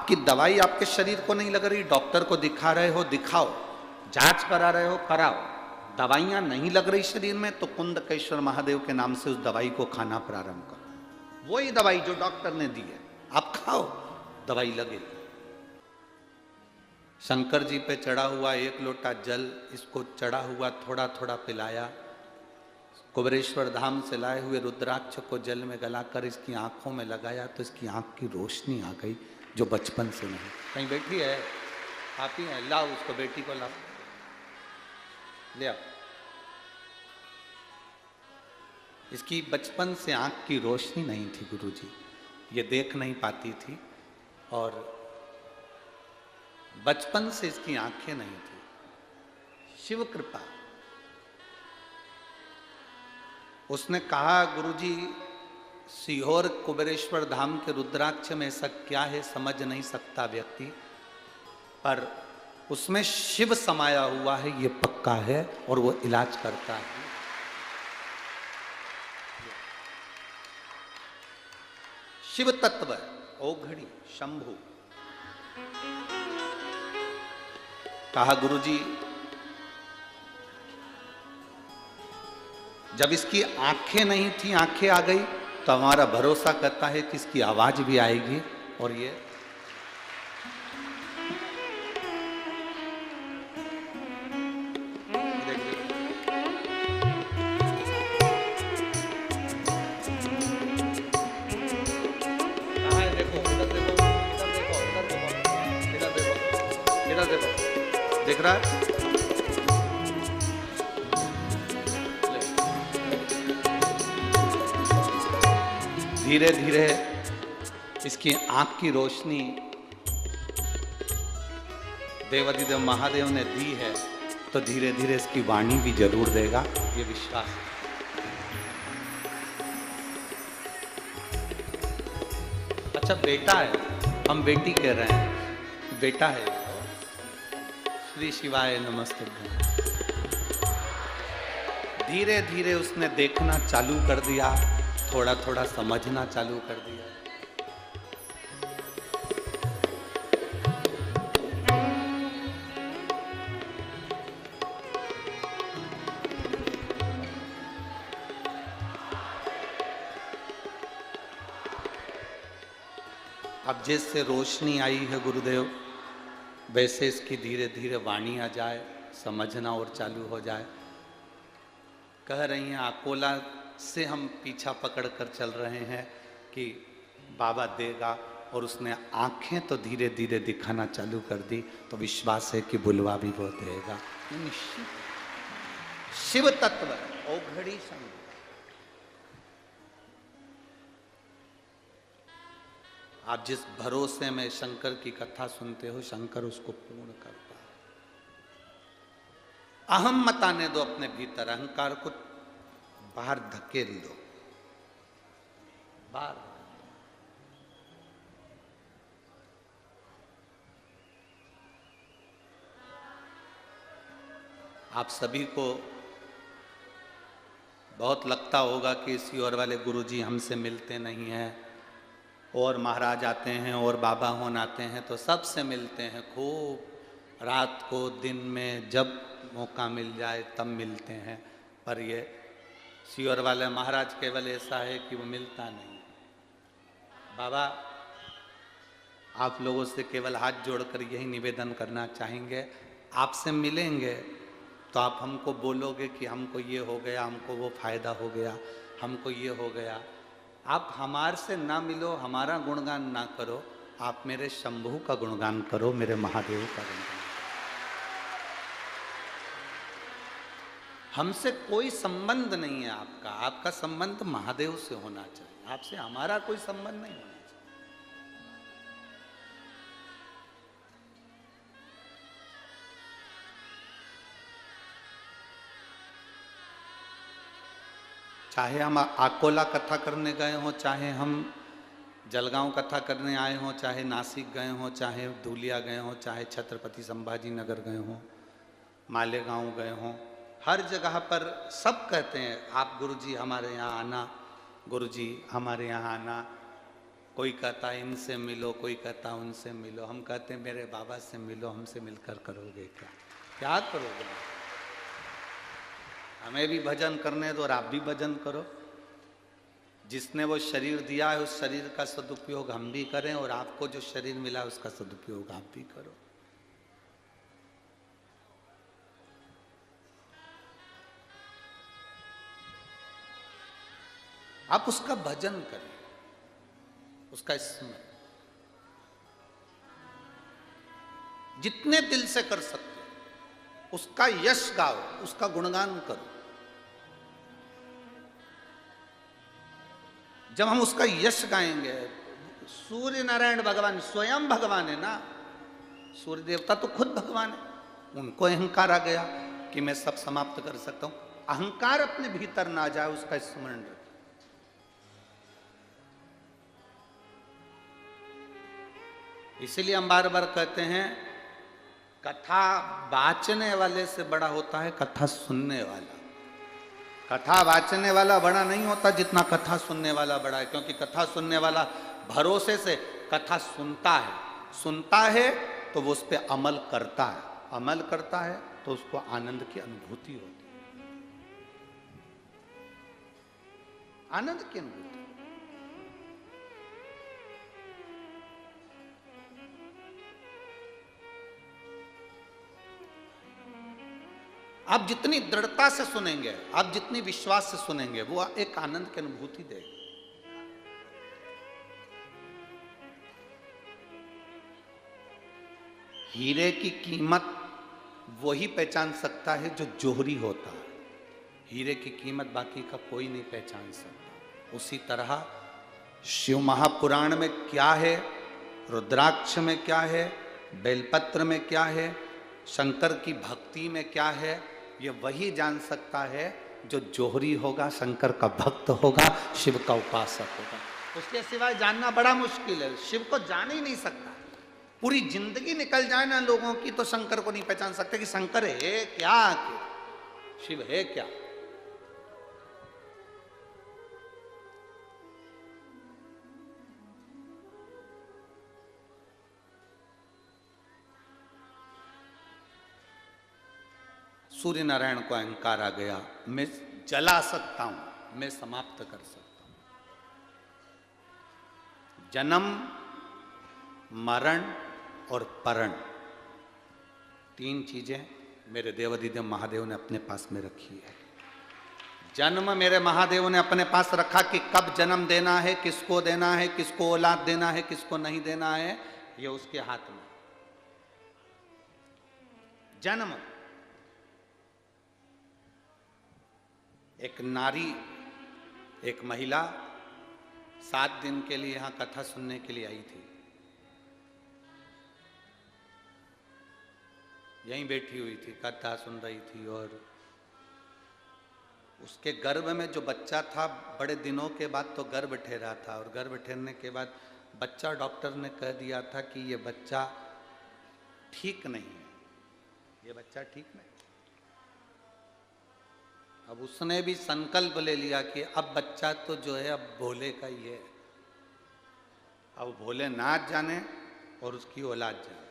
आपकी दवाई आपके शरीर को नहीं लग रही, डॉक्टर को दिखा रहे हो, दिखाओ, जांच करा रहे हो, कराओ, दवाइयां नहीं लग रही शरीर में, तो कुंदकेश्वर महादेव के नाम से उस दवाई को खाना प्रारंभ करो। वही दवाई जो डॉक्टर ने दी है आप खाओ, दवाई लगेगी। शंकर जी पे चढ़ा हुआ 1 लोटा जल, इसको चढ़ा हुआ थोड़ा थोड़ा पिलाया। कुबेरेश्वर धाम से लाए हुए रुद्राक्ष को जल में गलाकर इसकी आंखों में लगाया तो इसकी आंख की रोशनी आ गई, जो बचपन से नहीं। कहीं बैठी है, आती है, लाओ उसको, बेटी को लाओ, ले आओ। इसकी बचपन से आंख की रोशनी नहीं थी गुरुजी, ये देख नहीं पाती थी और बचपन से इसकी आंखें नहीं थी। शिव कृपा। उसने कहा, गुरुजी सीहोर कुबेरेश्वर धाम के रुद्राक्ष में ऐसा क्या है समझ नहीं सकता व्यक्ति, पर उसमें शिव समाया हुआ है, ये पक्का है, और वो इलाज करता है। शिव तत्व, ओघड़ी, शंभु। कहा, गुरुजी जब इसकी आंखें नहीं थी, आंखें आ गई, तो हमारा भरोसा करता है कि इसकी आवाज भी आएगी। और ये कहाँ है, देखो, इधर देखो, इधर देखो, इधर देखो, इधर देखो, इधर देखो, दिख रहा है? धीरे धीरे इसकी आंख की रोशनी देवाधिदेव महादेव ने दी है, तो धीरे धीरे इसकी वाणी भी जरूर देगा, ये विश्वास है। अच्छा बेटा है, हम बेटी कह रहे हैं, बेटा है। श्री शिवाय नमस्तुभ्यं। धीरे धीरे उसने देखना चालू कर दिया, थोड़ा थोड़ा समझना चालू कर दिया। अब जैसे रोशनी आई है गुरुदेव, वैसे इसकी धीरे धीरे वाणी आ जाए, समझना और चालू हो जाए। कह रही हैं, अकोला से हम पीछा पकड़ कर चल रहे हैं कि बाबा देगा, और उसने आंखें तो धीरे धीरे दिखाना चालू कर दी, तो विश्वास है कि बुलवा भी वो देगा। शिव तत्व, ओघड़ी संग। आप जिस भरोसे में शंकर की कथा सुनते हो, शंकर उसको पूर्ण करता है। अहम मत आने दो अपने भीतर, अहंकार को बाहर धकेल दो, बाहर। आप सभी को बहुत लगता होगा कि सीहोर वाले गुरुजी हमसे मिलते नहीं हैं, और महाराज आते हैं और बाबा होन आते हैं तो सबसे मिलते हैं, खूब रात को, दिन में, जब मौका मिल जाए तब मिलते हैं। पर ये सीहोर वाले महाराज केवल ऐसा है कि वो मिलता नहीं। बाबा आप लोगों से केवल हाथ जोड़कर यही निवेदन करना चाहेंगे, आपसे मिलेंगे तो आप हमको बोलोगे कि हमको ये हो गया, हमको वो फायदा हो गया, हमको ये हो गया। आप हमारे से ना मिलो, हमारा गुणगान ना करो, आप मेरे शंभू का गुणगान करो, मेरे महादेव का गुणगान। हमसे कोई संबंध नहीं है आपका, आपका संबंध महादेव से होना चाहिए, आपसे हमारा कोई संबंध नहीं होना चाहिए। चाहे हम अकोला कथा करने गए हों, चाहे हम जलगांव कथा करने आए हों, चाहे नासिक गए हों, चाहे धूलिया गए हों, चाहे छत्रपति संभाजी नगर गए हों, मालेगांव गए हों, हर जगह पर सब कहते हैं आप गुरुजी हमारे यहाँ आना, गुरुजी हमारे यहाँ आना। कोई कहता इनसे मिलो, कोई कहता उनसे मिलो। हम कहते हैं मेरे बाबा से मिलो, हमसे मिलकर करोगे क्या? क्या करोगे? हमें भी भजन करने दो और आप भी भजन करो। जिसने वो शरीर दिया है उस शरीर का सदुपयोग हम भी करें, और आपको जो शरीर मिला उसका सदुपयोग आप भी करो। आप उसका भजन करें, उसका स्मरण जितने दिल से कर सकते हो, उसका यश गाओ, उसका गुणगान करो। जब हम उसका यश गाएंगे, सूर्य नारायण भगवान स्वयं भगवान है ना, सूर्य देवता तो खुद भगवान है। उनको अहंकार आ गया कि मैं सब समाप्त कर सकता हूं। अहंकार अपने भीतर ना जाए, उसका स्मरण रखें। इसीलिए हम बार बार कहते हैं, कथा वाचने वाले से बड़ा होता है कथा सुनने वाला। कथा वाचने वाला बड़ा नहीं होता जितना कथा सुनने वाला बड़ा है, क्योंकि कथा सुनने वाला भरोसे से कथा सुनता है तो वो उस पर अमल करता है, अमल करता है तो उसको आनंद की अनुभूति होती है, आनंद की अनुभूति। आप जितनी दृढ़ता से सुनेंगे, आप जितनी विश्वास से सुनेंगे, वो एक आनंद की अनुभूति देगा। हीरे की कीमत वही पहचान सकता है जो जोहरी होता है। हीरे की कीमत बाकी का कोई नहीं पहचान सकता। उसी तरह शिव महापुराण में क्या है, रुद्राक्ष में क्या है, बेलपत्र में क्या है, शंकर की भक्ति में क्या है, ये वही जान सकता है जो जोहरी होगा, शंकर का भक्त होगा, शिव का उपासक होगा। उसके सिवाय जानना बड़ा मुश्किल है। शिव को जान ही नहीं सकता। पूरी जिंदगी निकल जाए ना लोगों की तो शंकर को नहीं पहचान सकते कि शंकर है क्या, शिव है क्या। सूर्य नारायण को अहंकार आ गया, मैं जला सकता हूं, मैं समाप्त कर सकता हूं। जन्म, मरण और परण, तीन चीजें मेरे देवाधिदेव महादेव ने अपने पास में रखी है। जन्म मेरे महादेव ने अपने पास रखा कि कब जन्म देना है, किसको देना है, किसको औलाद देना है, किसको नहीं देना है, ये उसके हाथ में। जन्म, एक नारी, एक महिला 7 दिन के लिए यहां कथा सुनने के लिए आई थी। यहीं बैठी हुई थी, कथा सुन रही थी, और उसके गर्भ में जो बच्चा था, बड़े दिनों के बाद तो गर्भ ठहरा था, और गर्भ ठहरने के बाद बच्चा, डॉक्टर ने कह दिया था कि ये बच्चा ठीक नहीं है, ये बच्चा ठीक नहीं। अब उसने भी संकल्प ले लिया कि अब बच्चा तो जो है अब भोले का ही है, अब भोलेनाथ जाने और उसकी औलाद जाने,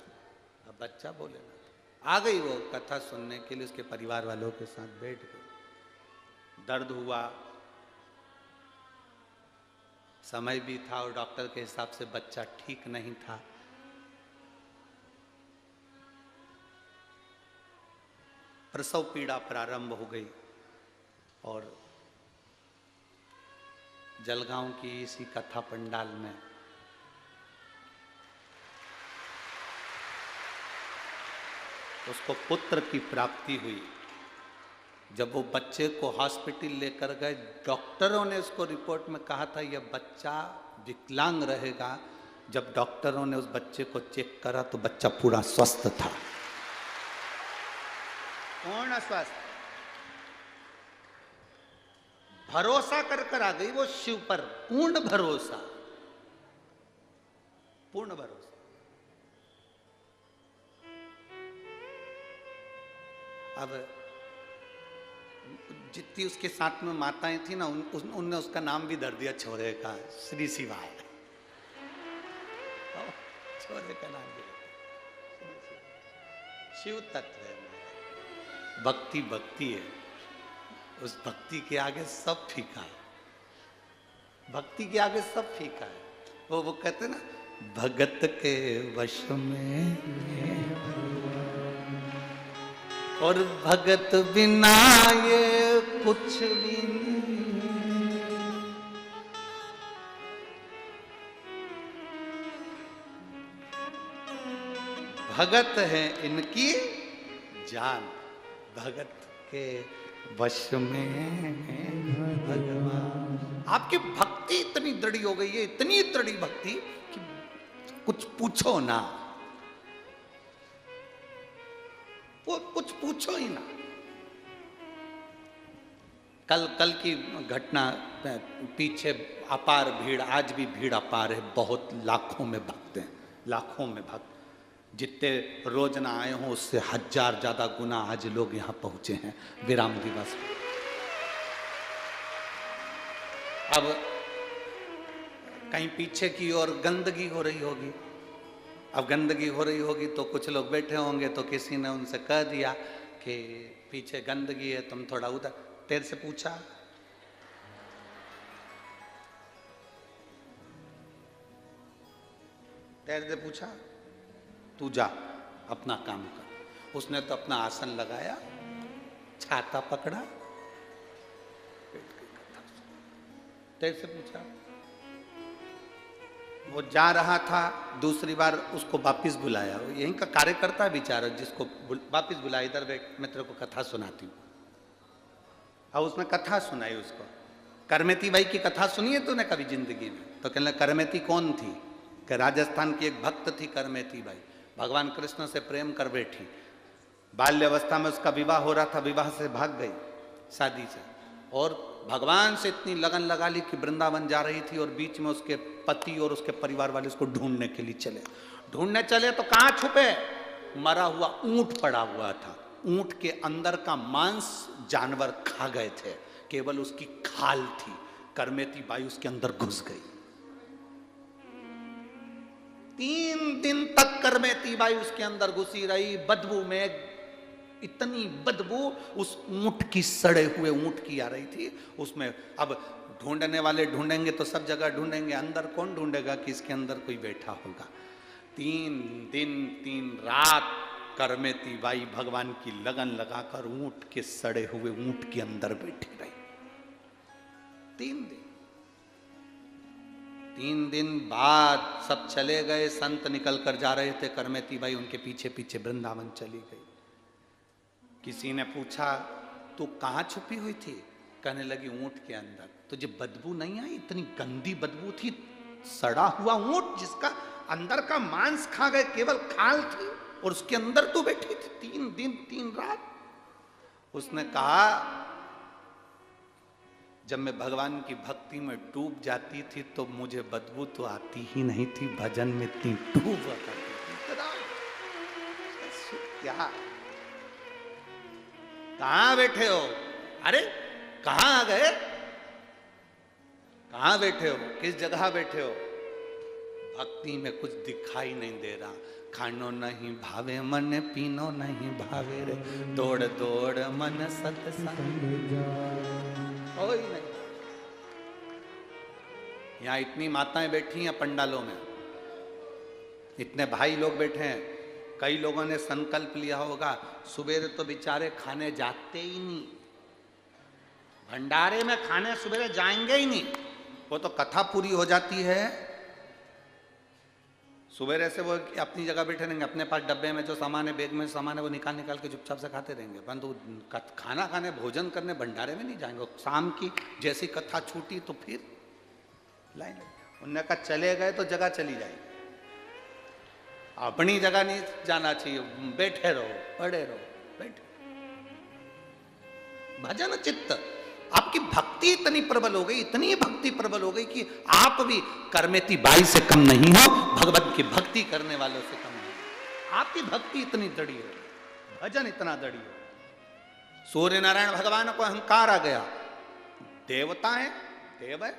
अब बच्चा भोलेनाथ। आ गई वो कथा सुनने के लिए, उसके परिवार वालों के साथ बैठ गई। दर्द हुआ, समय भी था, और डॉक्टर के हिसाब से बच्चा ठीक नहीं था। प्रसव पीड़ा प्रारंभ हो गई, और जलगांव की इसी कथा पंडाल में उसको पुत्र की प्राप्ति हुई। जब वो बच्चे को हॉस्पिटल लेकर गए, डॉक्टरों ने उसको रिपोर्ट में कहा था यह बच्चा विकलांग रहेगा। जब डॉक्टरों ने उस बच्चे को चेक करा तो बच्चा पूरा स्वस्थ था, पूर्ण स्वस्थ। भरोसा कर आ गई वो शिव पर, पूर्ण भरोसा, पूर्ण भरोसा। अब जितनी उसके साथ में माताएं थी ना, उनने उसका नाम भी धर दिया छोरे का, श्री शिवाय। छोरे का नाम भी लेते। शिव तत्व है, भक्ति भक्ति है, उस भक्ति के आगे सब फीका है, भक्ति के आगे सब फीका है। वो कहते ना, भगत के वश में और भगत बिना ये कुछ भी नहीं। भगत है इनकी जान, भगत के वश में भगवान। आपकी भक्ति इतनी दृढ़ हो गई है, इतनी दृढ़ भक्ति कि कुछ पूछो ना, वो कुछ पूछो ही ना। कल की घटना, पीछे अपार भीड़, आज भी भीड़ अपार है, बहुत लाखों में भक्त हैं, लाखों में भक्त। जितने रोज ना आए हों उससे 1000 ज्यादा गुना आज लोग यहां पहुंचे हैं विराम दिवस। अब कहीं पीछे की ओर गंदगी हो रही होगी, अब गंदगी हो रही होगी तो कुछ लोग बैठे होंगे, तो किसी ने उनसे कह दिया कि पीछे गंदगी है, तुम थोड़ा उधर। तेरे से पूछा, तेरे से पूछा, तू जा अपना काम कर। उसने तो अपना आसन लगाया, छाता पकड़ा, तेरे से पूछा। वो जा रहा था, दूसरी बार उसको वापिस बुलाया। यहीं का कार्यकर्ता विचार, जिसको वापिस बुलाया, इधर मैं तेरे को कथा सुनाती हूँ। और उसने कथा सुनाई उसको। करमेती बाई की कथा सुनी है तूने कभी जिंदगी में? तो कहने करमेती कौन थी? कि राजस्थान की एक भक्त थी करमेती बाई, भगवान कृष्ण से प्रेम कर बैठी। बाल्यावस्था में उसका विवाह हो रहा था, विवाह से भाग गई शादी से, और भगवान से इतनी लगन लगा ली कि वृंदावन जा रही थी, और बीच में उसके पति और उसके परिवार वाले उसको ढूंढने के लिए चले। ढूंढने चले तो कहाँ छुपे? मरा हुआ ऊंट पड़ा हुआ था, ऊंट के अंदर का मांस जानवर खा गए थे, केवल उसकी खाल थी। करमेती बाई उसके अंदर घुस गई। 3 दिन तक करमेती बाई उसके अंदर घुसी रही, बदबू में, इतनी बदबू उस ऊंट की, सड़े हुए ऊंट की आ रही थी उसमें। अब ढूंढने वाले ढूंढेंगे तो सब जगह ढूंढेंगे, अंदर कौन ढूंढेगा कि इसके अंदर कोई बैठा होगा? 3 दिन 3 रात करमेती बाई भगवान की लगन लगाकर ऊंट के, सड़े हुए ऊंट के अंदर बैठी रही। 3 दिन बाद सब चले गए, संत निकल कर जा रहे थे, करमेती बाई उनके पीछे पीछे वृंदावन चली गई। किसी ने पूछा, तू कहाँ छुपी हुई थी? कहने लगी, ऊंट के अंदर। तुझे बदबू नहीं आई? इतनी गंदी बदबू थी, सड़ा हुआ ऊंट जिसका अंदर का मांस खा गए, केवल खाल थी, और उसके अंदर तू बैठी थी 3 दिन 3 रात। उसने कहा, जब मैं भगवान की भक्ति में डूब जाती थी तो मुझे बदबू तो आती ही नहीं थी, भजन में इतनी डूब करती थी। क्या, कहां बैठे हो? अरे कहां आ गए? कहां बैठे हो? किस जगह बैठे हो? भक्ति में कुछ दिखाई नहीं दे रहा। खानो नहीं भावे मन, पीनो नहीं भावे रे, दौड़ दौड़ मन सत्संग कोई नहीं। यहां इतनी माताएं बैठी हैं पंडालों में, इतने भाई लोग बैठे हैं। कई लोगों ने संकल्प लिया होगा, सुबेरे तो बेचारे खाने जाते ही नहीं, भंडारे में खाने सुबेरे जाएंगे ही नहीं। वो तो कथा पूरी हो जाती है, सुबेरे से वो अपनी जगह बैठे रहेंगे, अपने पास डब्बे में जो सामान है, बैग में सामान है, वो निकाल निकाल के चुपचाप से खाते रहेंगे, परंतु खाना खाने, भोजन करने भंडारे में नहीं जाएंगे। शाम की जैसी कथा छूटी तो फिर लाइन लगी। उन्होंने कहा चले गए तो जगह चली जाएगी, अपनी जगह नहीं जाना चाहिए, बैठे रहो, पड़े रहो, बैठे। भजन चित्त, आपकी भक्ति इतनी प्रबल हो गई, इतनी भक्ति प्रबल हो गई कि आप भी करमेती बाई से कम नहीं हो, भगवत की भक्ति करने वालों से कम नहीं। आपकी भक्ति इतनी दृढ़ हो, भजन इतना दृढ़ हो। सूर्य नारायण भगवान को अहंकार आ गया, देवता है, देव है,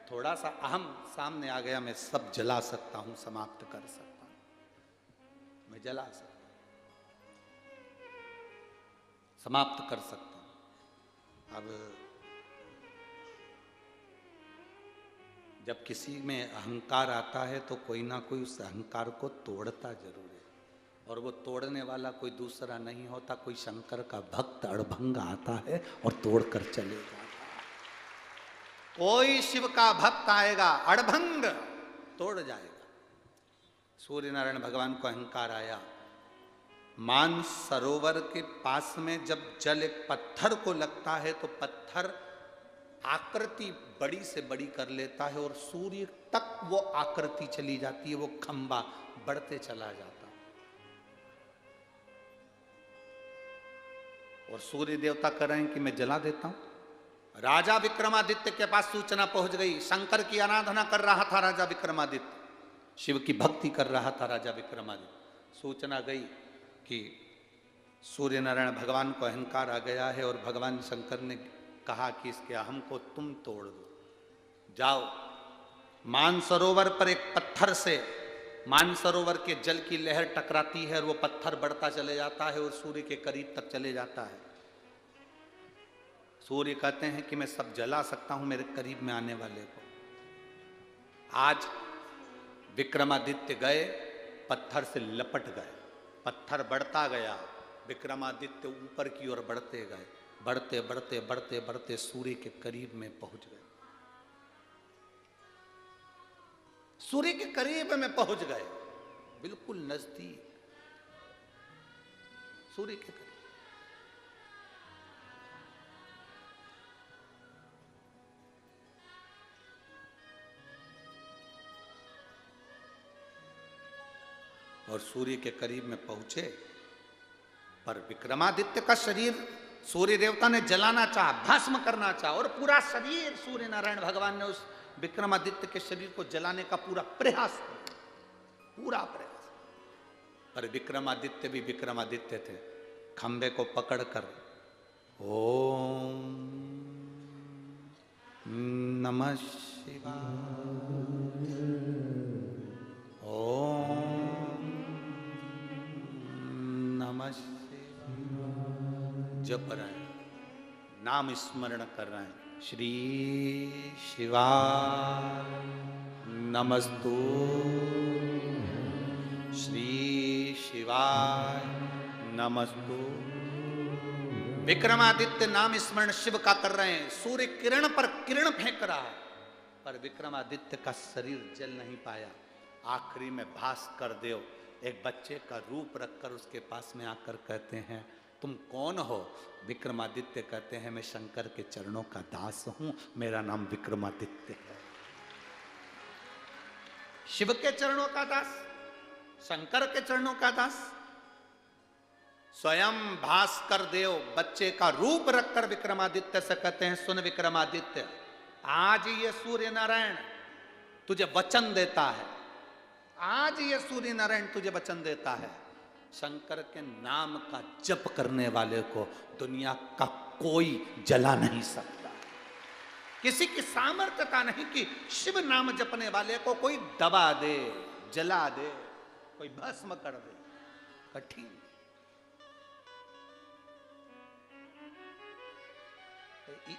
थोड़ा सा अहम सामने आ गया, मैं सब जला सकता हूं, समाप्त कर सकता हूं, मैं जला सकता हूं, समाप्त कर सकता हूं। अब जब किसी में अहंकार आता है तो कोई ना कोई उस अहंकार को तोड़ता जरूर है, और वो तोड़ने वाला कोई दूसरा नहीं होता, कोई शंकर का भक्त अड़भंग आता है और तोड़कर चले जाता है। कोई शिव का भक्त आएगा, अड़भंग तोड़ जाएगा। सूर्य नारायण भगवान को अहंकार आया, मान सरोवर के पास में जब जल एक पत्थर को लगता है तो पत्थर आकृति बड़ी से बड़ी कर लेता है और सूर्य तक वो आकृति चली जाती है, वो खंबा बढ़ते चला जाता है। और सूर्य देवता कह रहे हैं कि मैं जला देता हूं। राजा विक्रमादित्य के पास सूचना पहुंच गई, शंकर की आराधना कर रहा था राजा विक्रमादित्य, शिव की भक्ति कर रहा था राजा विक्रमादित्य। सूचना गई कि सूर्य नारायण भगवान को अहंकार आ गया है और भगवान शंकर ने कहा कि इसके अहम को तुम तोड़ दो, जाओ मानसरोवर पर एक पत्थर से मानसरोवर के जल की लहर टकराती है और वो पत्थर बढ़ता चले जाता है और सूर्य के करीब तक चले जाता है। सूर्य कहते हैं कि मैं सब जला सकता हूं मेरे करीब में आने वाले को। आज विक्रमादित्य गए, पत्थर से लपट गए, पत्थर बढ़ता गया, विक्रमादित्य ऊपर की ओर बढ़ते गए, बढ़ते बढ़ते बढ़ते बढ़ते सूर्य के करीब में पहुंच गए, सूर्य के करीब में पहुंच गए, बिल्कुल नजदीक सूर्य के करीब। और सूर्य के करीब में पहुंचे, पर विक्रमादित्य का शरीर सूर्य देवता ने जलाना चाहा, भस्म करना चाहा, और पूरा शरीर सूर्य नारायण भगवान ने उस विक्रमादित्य के शरीर को जलाने का पूरा प्रयास किया, पूरा प्रयास। पर विक्रमादित्य भी विक्रमादित्य थे, खंबे को पकड़कर ओम नमः शिवाय, ओम नमः शिवाय जप रहे हैं, नाम स्मरण कर रहे हैं। श्री शिवाय नमस्तु, श्री शिवाय नमस्तु। विक्रमादित्य नाम स्मरण शिव का कर रहे हैं, सूर्य किरण पर किरण फेंक रहा है, पर विक्रमादित्य का शरीर जल नहीं पाया। आखिरी में भास्कर देव एक बच्चे का रूप रखकर उसके पास में आकर कहते हैं, तुम कौन हो? विक्रमादित्य कहते हैं, मैं शंकर के चरणों का दास हूं, मेरा नाम विक्रमादित्य है। शिव के चरणों का दास, शंकर के चरणों का दास। स्वयं भास्कर देव बच्चे का रूप रखकर विक्रमादित्य से कहते हैं, सुन विक्रमादित्य, आज ये सूर्य नारायण तुझे वचन देता है, आज ये सूर्य नारायण तुझे वचन देता है, शंकर के नाम का जप करने वाले को दुनिया का कोई जला नहीं सकता। किसी की सामर्थ्यता नहीं कि शिव नाम जपने वाले को कोई दबा दे, जला दे, कोई भस्म कर दे, कठिन।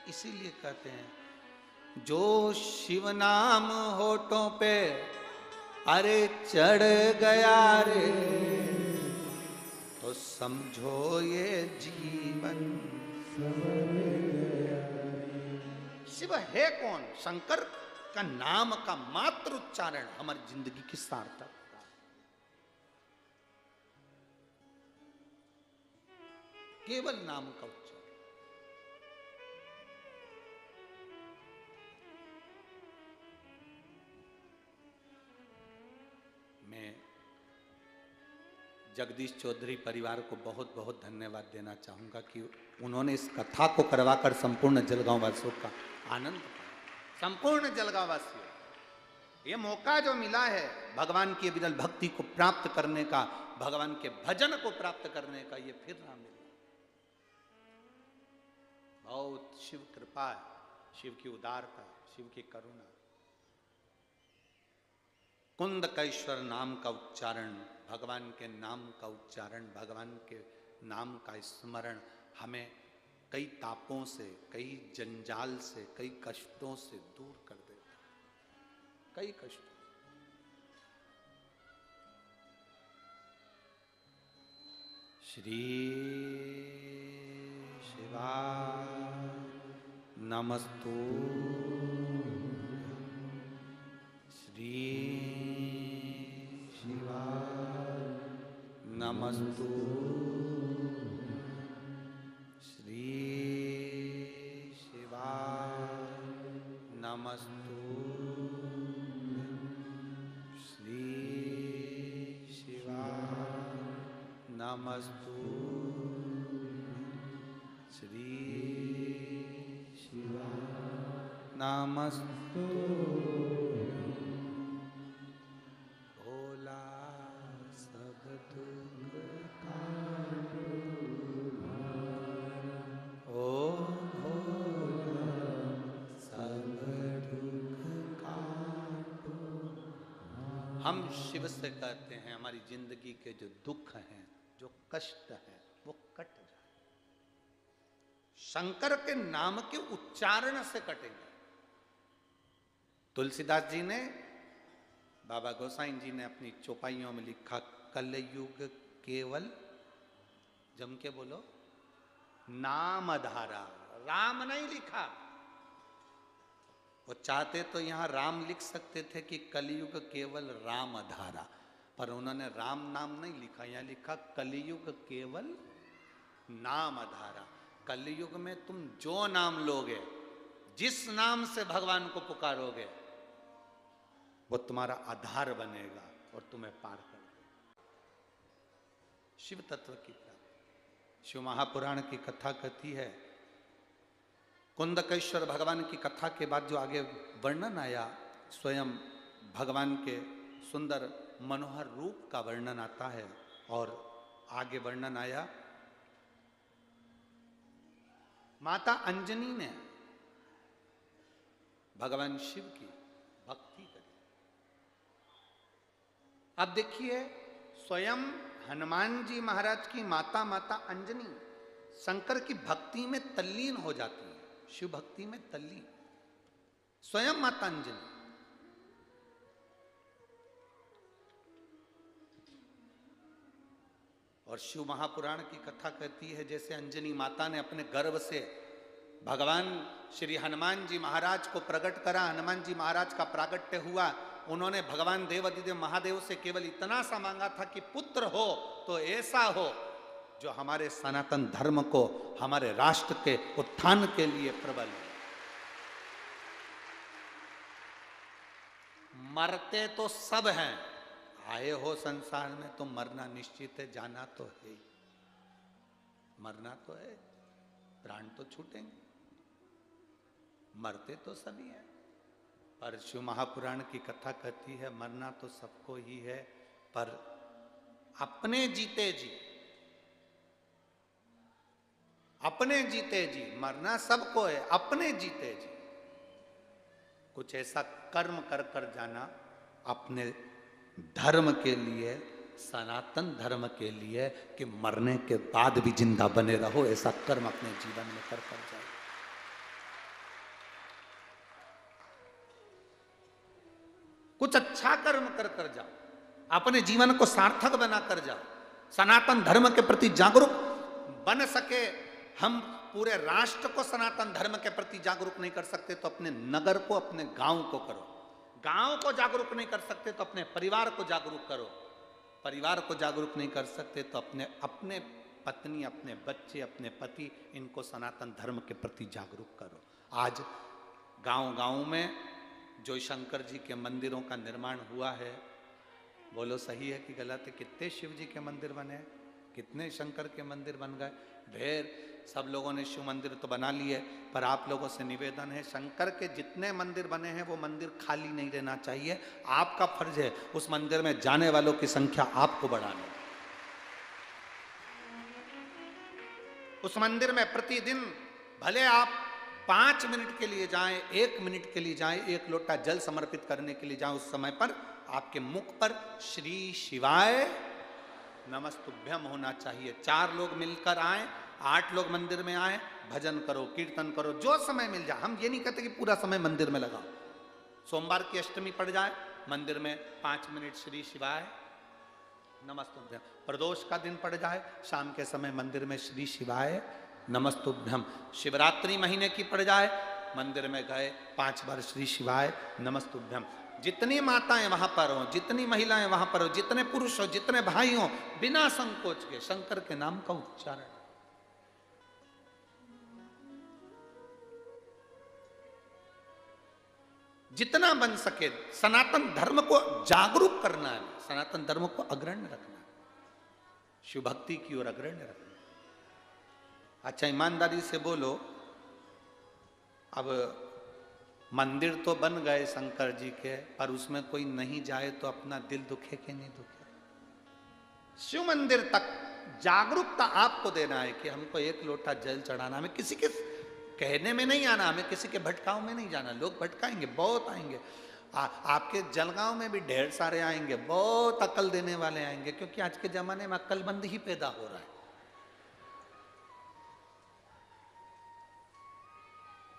इसीलिए कहते हैं, जो शिव नाम होठों पे अरे चढ़ गया रे, तो समझो ये जीवन शिव है कौन? शंकर का नाम का मात्र उच्चारण हमारी जिंदगी की सार्थकता। केवल नाम का उच्चारण। मैं जगदीश चौधरी परिवार को बहुत बहुत धन्यवाद देना चाहूँगा कि उन्होंने इस कथा को करवाकर संपूर्ण जलगांव वासियों का आनंद पाया। संपूर्ण जलगांव वासियों, ये मौका जो मिला है भगवान की विरल भक्ति को प्राप्त करने का, भगवान के भजन को प्राप्त करने का, ये फिर ना मिला। बहुत शिव कृपा है, शिव की उदारता, शिव की करुणा। कुंदकेश्वर नाम का उच्चारण, भगवान के नाम का उच्चारण, भगवान के नाम का स्मरण हमें कई तापों से, कई जंजाल से, कई कष्टों से दूर कर देता है, कई कष्टों। श्री शिवाय नमस्तु, श्री शिवाय नमस्तु, श्री शिवाय नमस्तु, श्री शिवाय नमस्तु, श्री शिवाय नमस्तु। भोला सब दुख काटो, ओ भोला सब दुख काटो। हम शिव से कहते हैं हमारी जिंदगी के जो दुख हैं, जो कष्ट हैं, वो कट जाए। शंकर के नाम के उच्चारण से कटेंगे। तुलसीदास जी ने, बाबा गोसाई जी ने अपनी चौपाइयों में लिखा, कलयुग केवल, जम के बोलो, नाम आधारा। राम नहीं लिखा। वो चाहते तो यहां राम लिख सकते थे कि कलयुग केवल राम आधारा, पर उन्होंने राम नाम नहीं लिखा, यहां लिखा कलयुग केवल नाम आधारा। कलयुग में तुम जो नाम लोगे, जिस नाम से भगवान को पुकारोगे, वो तुम्हारा आधार बनेगा और तुम्हें पार कर देगा। शिव तत्व की प्राप्ति। शिव महापुराण की कथा कहती है, कुंदकेश्वर भगवान की कथा के बाद जो आगे वर्णन आया, स्वयं भगवान के सुंदर मनोहर रूप का वर्णन आता है। और आगे वर्णन आया, माता अंजनी ने भगवान शिव की भक्ति करी। अब देखिए, स्वयं हनुमान जी महाराज की माता, माता अंजनी शंकर की भक्ति में तल्लीन हो जाती है, शिव भक्ति में तल्लीन, स्वयं माता अंजनी। और शिव महापुराण की कथा कहती है, जैसे अंजनी माता ने अपने गर्भ से भगवान श्री हनुमान जी महाराज को प्रकट करा, हनुमान जी महाराज का प्रागट्य हुआ। उन्होंने भगवान देवाधिदेव महादेव से केवल इतना सा मांगा था कि पुत्र हो तो ऐसा हो जो हमारे सनातन धर्म को, हमारे राष्ट्र के उत्थान के लिए प्रबल है। मरते तो सब हैं, आए हो संसार में तो मरना निश्चित है, जाना तो है ही, मरना तो है, प्राण तो छूटेंगे, मरते तो सभी हैं। पर शिव महापुराण की कथा कहती है, मरना तो सबको ही है, पर अपने जीते जी, अपने जीते जी, मरना सबको है, अपने जीते जी कुछ ऐसा कर्म कर कर जाना अपने धर्म के लिए, सनातन धर्म के लिए, कि मरने के बाद भी जिंदा बने रहो, ऐसा कर्म अपने जीवन में कर कर जाओ। कुछ अच्छा कर्म कर कर जाओ, अपने जीवन को सार्थक बना कर जाओ, सनातन धर्म के प्रति जागरूक बन सके। हम पूरे राष्ट्र को सनातन धर्म के प्रति जागरूक नहीं कर सकते तो अपने नगर को, अपने गांव को करो। गांव को जागरूक नहीं कर सकते तो अपने परिवार को जागरूक करो। परिवार को जागरूक नहीं कर सकते तो अपने पत्नी, अपने बच्चे, अपने पति, इनको सनातन धर्म के प्रति जागरूक करो। आज गांव-गांव में जो शंकर जी के मंदिरों का निर्माण हुआ है, बोलो सही है कि गलत है? कितने शिव जी के मंदिर बने, कितने शंकर के मंदिर बन गए, ढेर। सब लोगों ने शिव मंदिर तो बना लिए, पर आप लोगों से निवेदन है, शंकर के जितने मंदिर बने हैं वो मंदिर खाली नहीं रहना चाहिए। आपका फर्ज है उस मंदिर में जाने वालों की संख्या आपको बढ़ानी। उस मंदिर में प्रतिदिन भले आप 5 मिनट के लिए जाएं, 1 मिनट के लिए जाएं, 1 लोटा जल समर्पित करने के लिए जाएं, उस समय पर आपके मुख पर श्री शिवाय नमस्तुभ्यम होना चाहिए। 4 लोग मिलकर आए, 8 लोग मंदिर में आए, भजन करो, कीर्तन करो, जो समय मिल जाए। हम ये नहीं कहते कि पूरा समय मंदिर में लगाओ। सोमवार की अष्टमी पड़ जाए, मंदिर में 5 मिनट श्री शिवाय नमस्तुभ्यम। प्रदोष का दिन पड़ जाए, शाम के समय मंदिर में श्री शिवाय नमस्तुभ्यम। शिवरात्रि महीने की पड़ जाए, मंदिर में गए 5 बार श्री शिवाय नमस्तुभ्यम। जितनी माताएं वहां पर हो, जितनी महिलाएं वहां पर हो, जितने पुरुष हो, जितने भाई हो, बिना संकोच के शंकर के नाम का उच्चारण। जितना बन सके सनातन धर्म को जागरूक करना है, सनातन धर्म को अग्रण्य रखना, शिव भक्ति की ओर अग्रण्य रखना। अच्छा, ईमानदारी से बोलो, अब मंदिर तो बन गए शंकर जी के, पर उसमें कोई नहीं जाए तो अपना दिल दुखे कि नहीं दुखे? शिव मंदिर तक जागरूकता आपको देना है कि हमको 1 लोटा जल चढ़ाना। हमें किसी के कहने में नहीं आना, हमें किसी के भटकाव में नहीं जाना। लोग भटकाएंगे, बहुत आएंगे। आपके जलगांव में भी ढेर सारे आएंगे, बहुत अकल देने वाले आएंगे, क्योंकि आज के जमाने में अक्लमंद ही पैदा हो रहा है।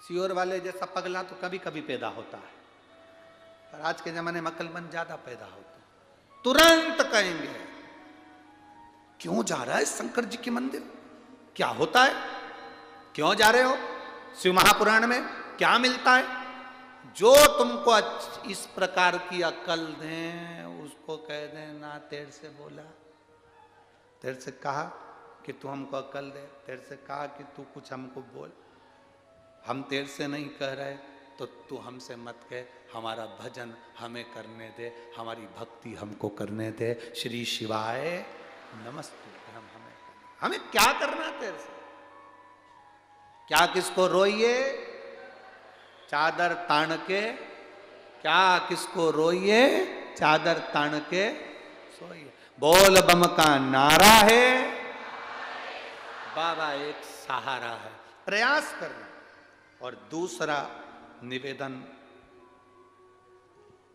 सियोर वाले जैसा पगला तो कभी कभी पैदा होता है, पर आज के जमाने में अक्लमंद ज्यादा पैदा होता है। तुरंत कहेंगे क्यों जा रहा है शंकर जी के मंदिर, क्या होता है, क्यों जा रहे हो, शिव महापुराण में क्या मिलता है। जो तुमको इस प्रकार की अकल दें, उसको कह दें ना तेरे से बोला, तेरे से कहा कि तू हमको अकल दे, तेरे से कहा कि तू कुछ हमको बोल, हम तेरे से नहीं कह रहे तो तू हमसे मत कह, हमारा भजन हमें करने दे, हमारी भक्ति हमको करने दे। श्री शिवाय नमस्ते। हमें क्या करना तेरे से, क्या किसको रोइए चादर तान के, क्या किसको रोइए चादर तान के सोइए। बोल बम का नारा है, बाबा एक सहारा है। प्रयास करना। और दूसरा निवेदन,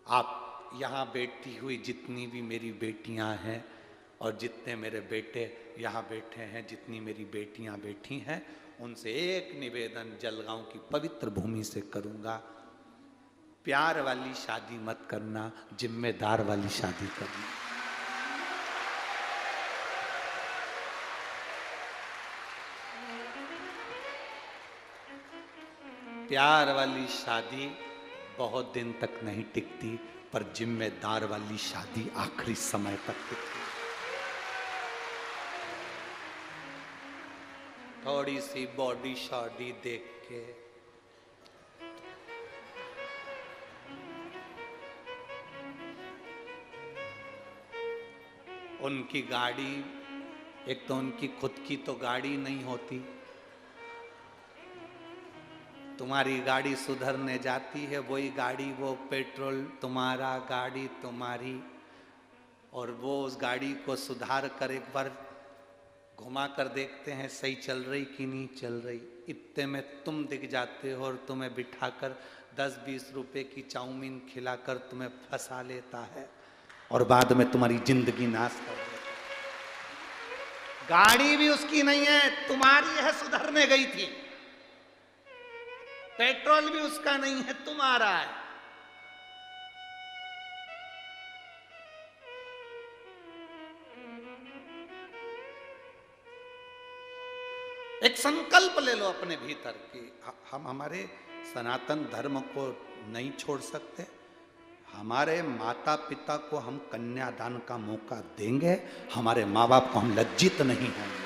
आप यहां बैठी हुई जितनी भी मेरी बेटियां हैं और जितने मेरे बेटे यहाँ बैठे हैं, जितनी मेरी बेटियां बैठी हैं, उनसे एक निवेदन जलगांव की पवित्र भूमि से करूंगा, प्यार वाली शादी मत करना, जिम्मेदार वाली शादी करना। प्यार वाली शादी बहुत दिन तक नहीं टिकती, पर जिम्मेदार वाली शादी आखिरी समय तक टिकती। थोड़ी सी बॉडी शॉडी देख के उनकी गाड़ी, एक तो उनकी खुद की तो गाड़ी नहीं होती, तुम्हारी गाड़ी सुधरने जाती है, वही गाड़ी, वो पेट्रोल तुम्हारा, गाड़ी तुम्हारी, और वो उस गाड़ी को सुधार कर एक बार घुमा कर देखते हैं सही चल रही कि नहीं चल रही। इतने में तुम दिख जाते हो और तुम्हें बिठाकर 10-20 रुपए की चाउमीन खिलाकर तुम्हें फंसा लेता है और बाद में तुम्हारी जिंदगी नाश कर देता है। गाड़ी भी उसकी नहीं है, तुम्हारी है, सुधरने गई थी। पेट्रोल भी उसका नहीं है, तुम्हारा है। एक संकल्प ले लो अपने भीतर कि हम हमारे सनातन धर्म को नहीं छोड़ सकते, हमारे माता पिता को हम कन्यादान का मौका देंगे, हमारे माँ बाप को हम लज्जित नहीं होंगे।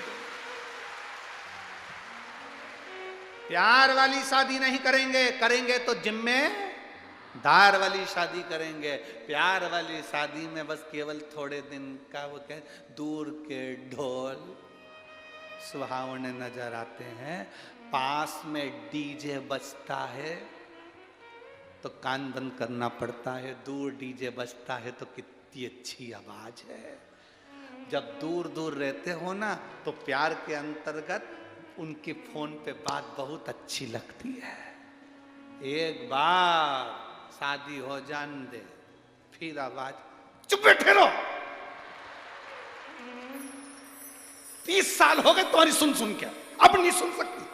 प्यार वाली शादी नहीं करेंगे, करेंगे तो जिम्मेदार वाली शादी करेंगे। प्यार वाली शादी में बस केवल थोड़े दिन का वो कह, दूर के ढोल सुहावने नजर आते हैं, पास में डीजे बजता है तो कान बंद करना पड़ता है, दूर डीजे बजता है तो कितनी अच्छी आवाज है। जब दूर दूर रहते हो ना तो प्यार के अंतर्गत उनके फोन पे बात बहुत अच्छी लगती है। एक बार शादी हो जान दे, फिर आवाज, चुप बैठे रहो, 30 साल हो गए तुम्हारी सुन सुन के, अब नहीं सुन सकती,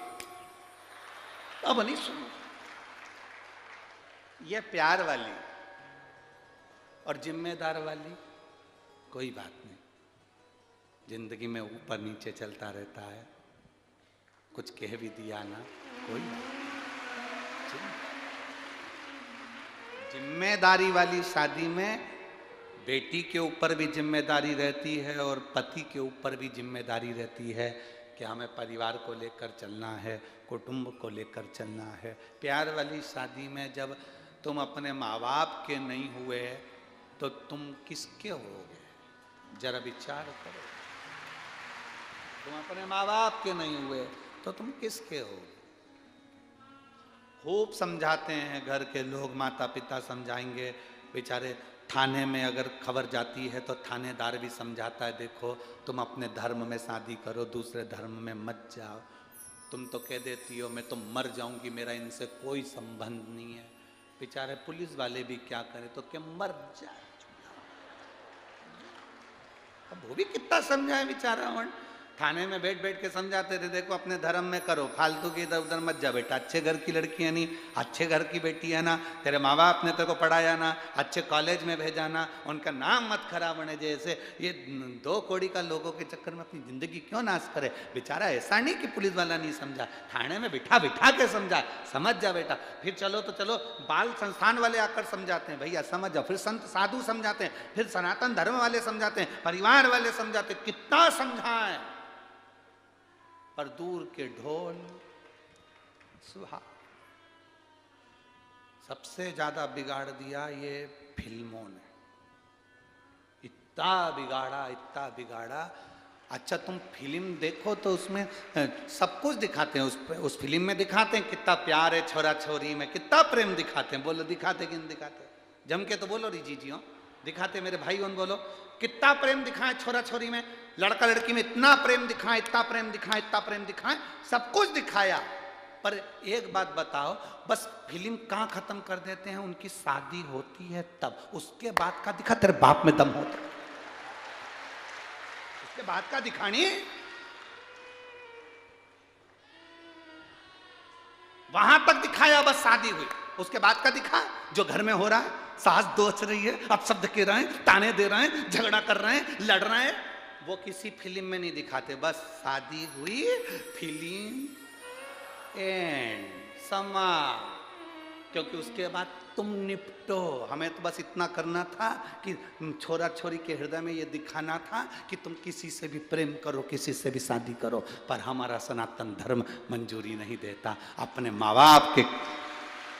अब नहीं सुनो। ये प्यार वाली और जिम्मेदार वाली कोई बात नहीं, जिंदगी में ऊपर नीचे चलता रहता है, कुछ कह भी दिया ना, कोई बात नहीं। जिम्मेदारी वाली शादी में बेटी के ऊपर भी जिम्मेदारी रहती है और पति के ऊपर भी जिम्मेदारी रहती है कि हमें परिवार को लेकर चलना है, कुटुंब को लेकर चलना है। प्यार वाली शादी में जब तुम अपने माँ बाप के नहीं हुए तो तुम किसके होगे? जरा विचार करो। तुम अपने माँ बाप के नहीं हुए तो तुम किसके होगे? खूब समझाते हैं घर के लोग, माता पिता समझाएंगे, बेचारे थाने में अगर खबर जाती है तो थानेदार भी समझाता है, देखो तुम अपने धर्म में शादी करो, दूसरे धर्म में मत जाओ। तुम तो कह देती हो मैं तो मर जाऊंगी, मेरा इनसे कोई संबंध नहीं है। बेचारे पुलिस वाले भी क्या करें, तो क्या मर जाए। अब वो भी कितना समझाए बेचारा, थाने में बैठ बैठ के समझाते थे, देखो अपने धर्म में करो, फालतू की इधर उधर मत जा बेटा, अच्छे घर की लड़की है नहीं, अच्छे घर की बेटी है ना, तेरे माँ बाप ने तेरे को पढ़ाया ना, अच्छे कॉलेज में भेजा ना, उनका नाम मत खराब होने जैसे ये 2 कौड़ी का लोगों के चक्कर में अपनी जिंदगी क्यों नाश करे। बेचारा ऐसा नहीं कि पुलिस वाला नहीं समझा, थाने में बिठा बिठा के समझा, समझ जा बेटा। फिर चलो तो चलो बाल संस्थान वाले आकर समझाते हैं, भैया समझ जाओ, फिर संत साधु समझाते हैं, फिर सनातन धर्म वाले समझाते हैं, परिवार वाले समझाते हैं, कितना समझाएं पर दूर के ढोल सुहा। सबसे ज्यादा बिगाड़ दिया ये फिल्मों ने, इतना बिगाड़ा। अच्छा तुम फिल्म देखो तो उसमें सब कुछ दिखाते हैं, उस फिल्म में दिखाते हैं कितना प्यार है छोरा छोरी में, कितना प्रेम दिखाते हैं। बोलो दिखाते कि नहीं दिखाते? जम के तो बोलो री जी हो, दिखाते मेरे भाई उन, बोलो कितना प्रेम दिखाए छोरा छोरी में, लड़का लड़की में इतना प्रेम दिखाए, इतना प्रेम दिखाए, इतना प्रेम दिखाए, सब कुछ दिखाया। पर एक बात बताओ, बस फिल्म कहां खत्म कर देते हैं? उनकी शादी होती है तब, उसके बाद का दिखा, तेरे बाप में दम होता, उसके बाद का दिखानी, वहां तक दिखाया बस शादी हुई, उसके बाद का दिखा जो घर में हो रहा है, सास दोच रही है, अपशब्द कह रहे हैं, ताने दे रहे हैं, झगड़ा कर रहे हैं, लड़ रहे हैं, वो किसी फिल्म में नहीं दिखाते। बस शादी हुई, फिल्म एंड, समा, क्योंकि उसके बाद तुम निपटो। हमें तो बस इतना करना था कि छोरा छोरी के हृदय में ये दिखाना था कि तुम किसी से भी प्रेम करो, किसी से भी शादी करो, पर हमारा सनातन धर्म मंजूरी नहीं देता। अपने माँ बाप के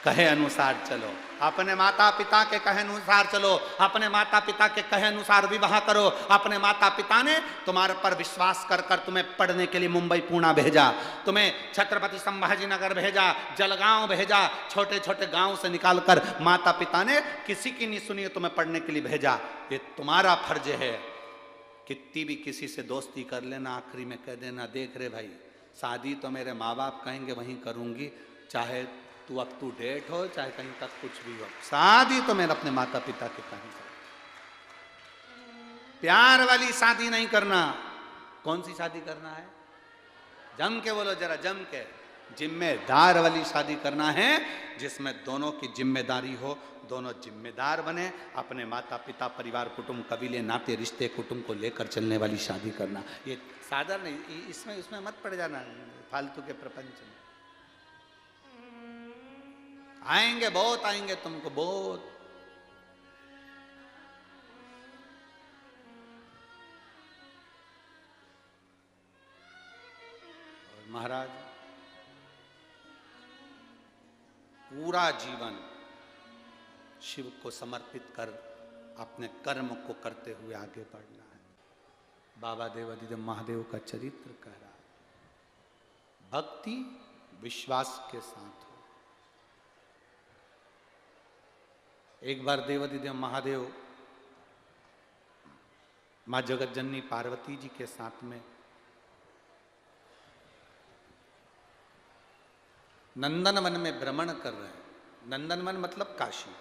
कहे अनुसार चलो, अपने माता पिता के कहे अनुसार चलो, अपने माता पिता के कहे अनुसार विवाह करो। अपने माता पिता ने तुम्हारे पर विश्वास कर कर तुम्हें पढ़ने के लिए मुंबई पूना भेजा, तुम्हें छत्रपति संभाजी नगर भेजा, जलगांव भेजा, छोटे छोटे गांव से निकालकर माता पिता ने किसी की नहीं सुनी, तुम्हें पढ़ने के लिए भेजा। ये तुम्हारा फर्ज है। कितनी भी किसी से दोस्ती कर लेना, आखिरी में कह देना, देख रे भाई शादी तो मेरे माँ बाप कहेंगे वहीं करूंगी, चाहे तू अप टू डेट हो, चाहे कहीं तक कुछ भी हो, शादी तो मेरे अपने माता पिता के कहीं से। प्यार वाली शादी नहीं करना। कौन सी शादी करना है? जम के बोलो जरा, जम के। जिम्मेदार वाली शादी करना है, जिसमें दोनों की जिम्मेदारी हो, दोनों जिम्मेदार बने, अपने माता पिता, परिवार, कुटुंब, कबीले, नाते, रिश्ते, कुटुंब को लेकर चलने वाली शादी करना। ये साधारण, इसमें मत पड़ जाना फालतू के प्रपंच में। आएंगे, बहुत आएंगे तुमको, बहुत। और महाराज पूरा जीवन शिव को समर्पित कर अपने कर्म को करते हुए आगे बढ़ना है। बाबा देवादिदेव महादेव का चरित्र कह रहा है, भक्ति विश्वास के साथ हो। एक बार देवादिदेव महादेव माँ जगत जननी पार्वती जी के साथ में नंदनवन में भ्रमण कर रहे हैं। नंदनवन मतलब काशी।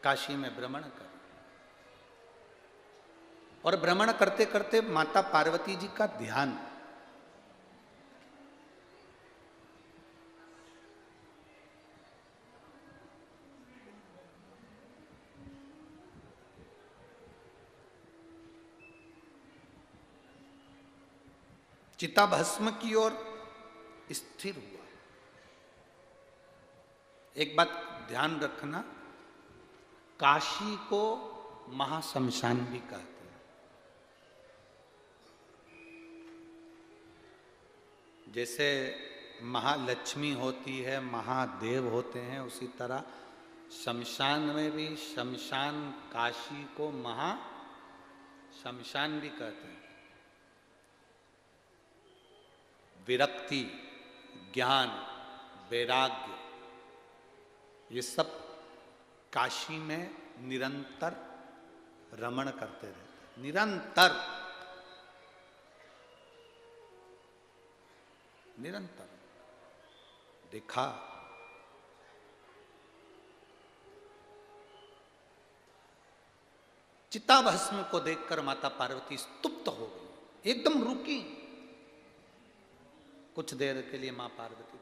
काशी में भ्रमण कर, और भ्रमण करते करते माता पार्वती जी का ध्यान चिताभस्म की ओर स्थिर हुआ। एक बात ध्यान रखना, काशी को महाशमशान भी कहते हैं। जैसे महालक्ष्मी होती है, महादेव होते हैं, उसी तरह शमशान में भी, शमशान काशी को महाशमशान भी कहते हैं। विरक्ति, ज्ञान, वैराग्य, ये सब काशी में निरंतर रमण करते रहते, निरंतर देखा। चिताभस्म को देखकर माता पार्वती स्तुप्त हो गई, एकदम रुकी। कुछ देर के लिए मां पार्वती रुकी।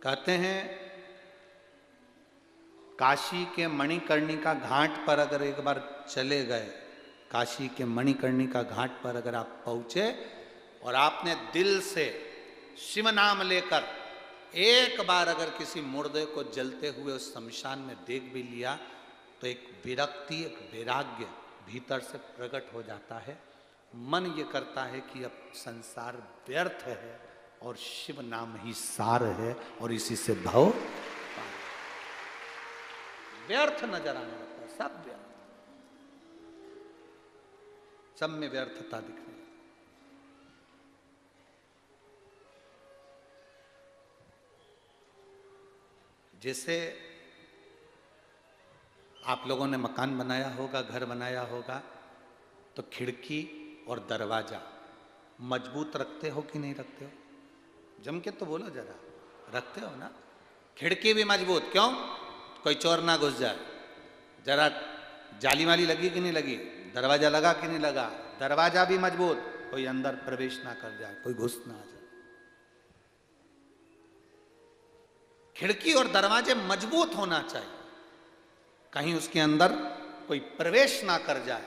कहते हैं काशी के मणिकर्णिका घाट पर अगर एक बार चले गए, काशी के मणिकर्णिका घाट पर अगर आप पहुंचे और आपने दिल से शिव नाम लेकर एक बार अगर किसी मुर्दे को जलते हुए उस शमशान में देख भी लिया, तो एक विरक्ति, एक वैराग्य भीतर से प्रकट हो जाता है। मन ये करता है कि अब संसार व्यर्थ है और शिव नाम ही सार है, और इसी से भव व्यर्थ नजर आने लगता है। सब व्यर्थ, सब में व्यर्थता दिखने लगती। जैसे आप लोगों ने मकान बनाया होगा, घर बनाया होगा, तो खिड़की और दरवाजा मजबूत रखते हो कि नहीं रखते हो? जम के तो बोलो जरा, रखते हो ना? खिड़की भी मजबूत, क्यों? कोई चोर ना घुस जाए। जरा जाली वाली लगी कि नहीं लगी? दरवाजा लगा कि नहीं लगा? दरवाजा भी मजबूत, कोई अंदर प्रवेश ना कर जाए, कोई घुस ना आ जाए। खिड़की और दरवाजे मजबूत होना चाहिए, कहीं उसके अंदर कोई प्रवेश ना कर जाए।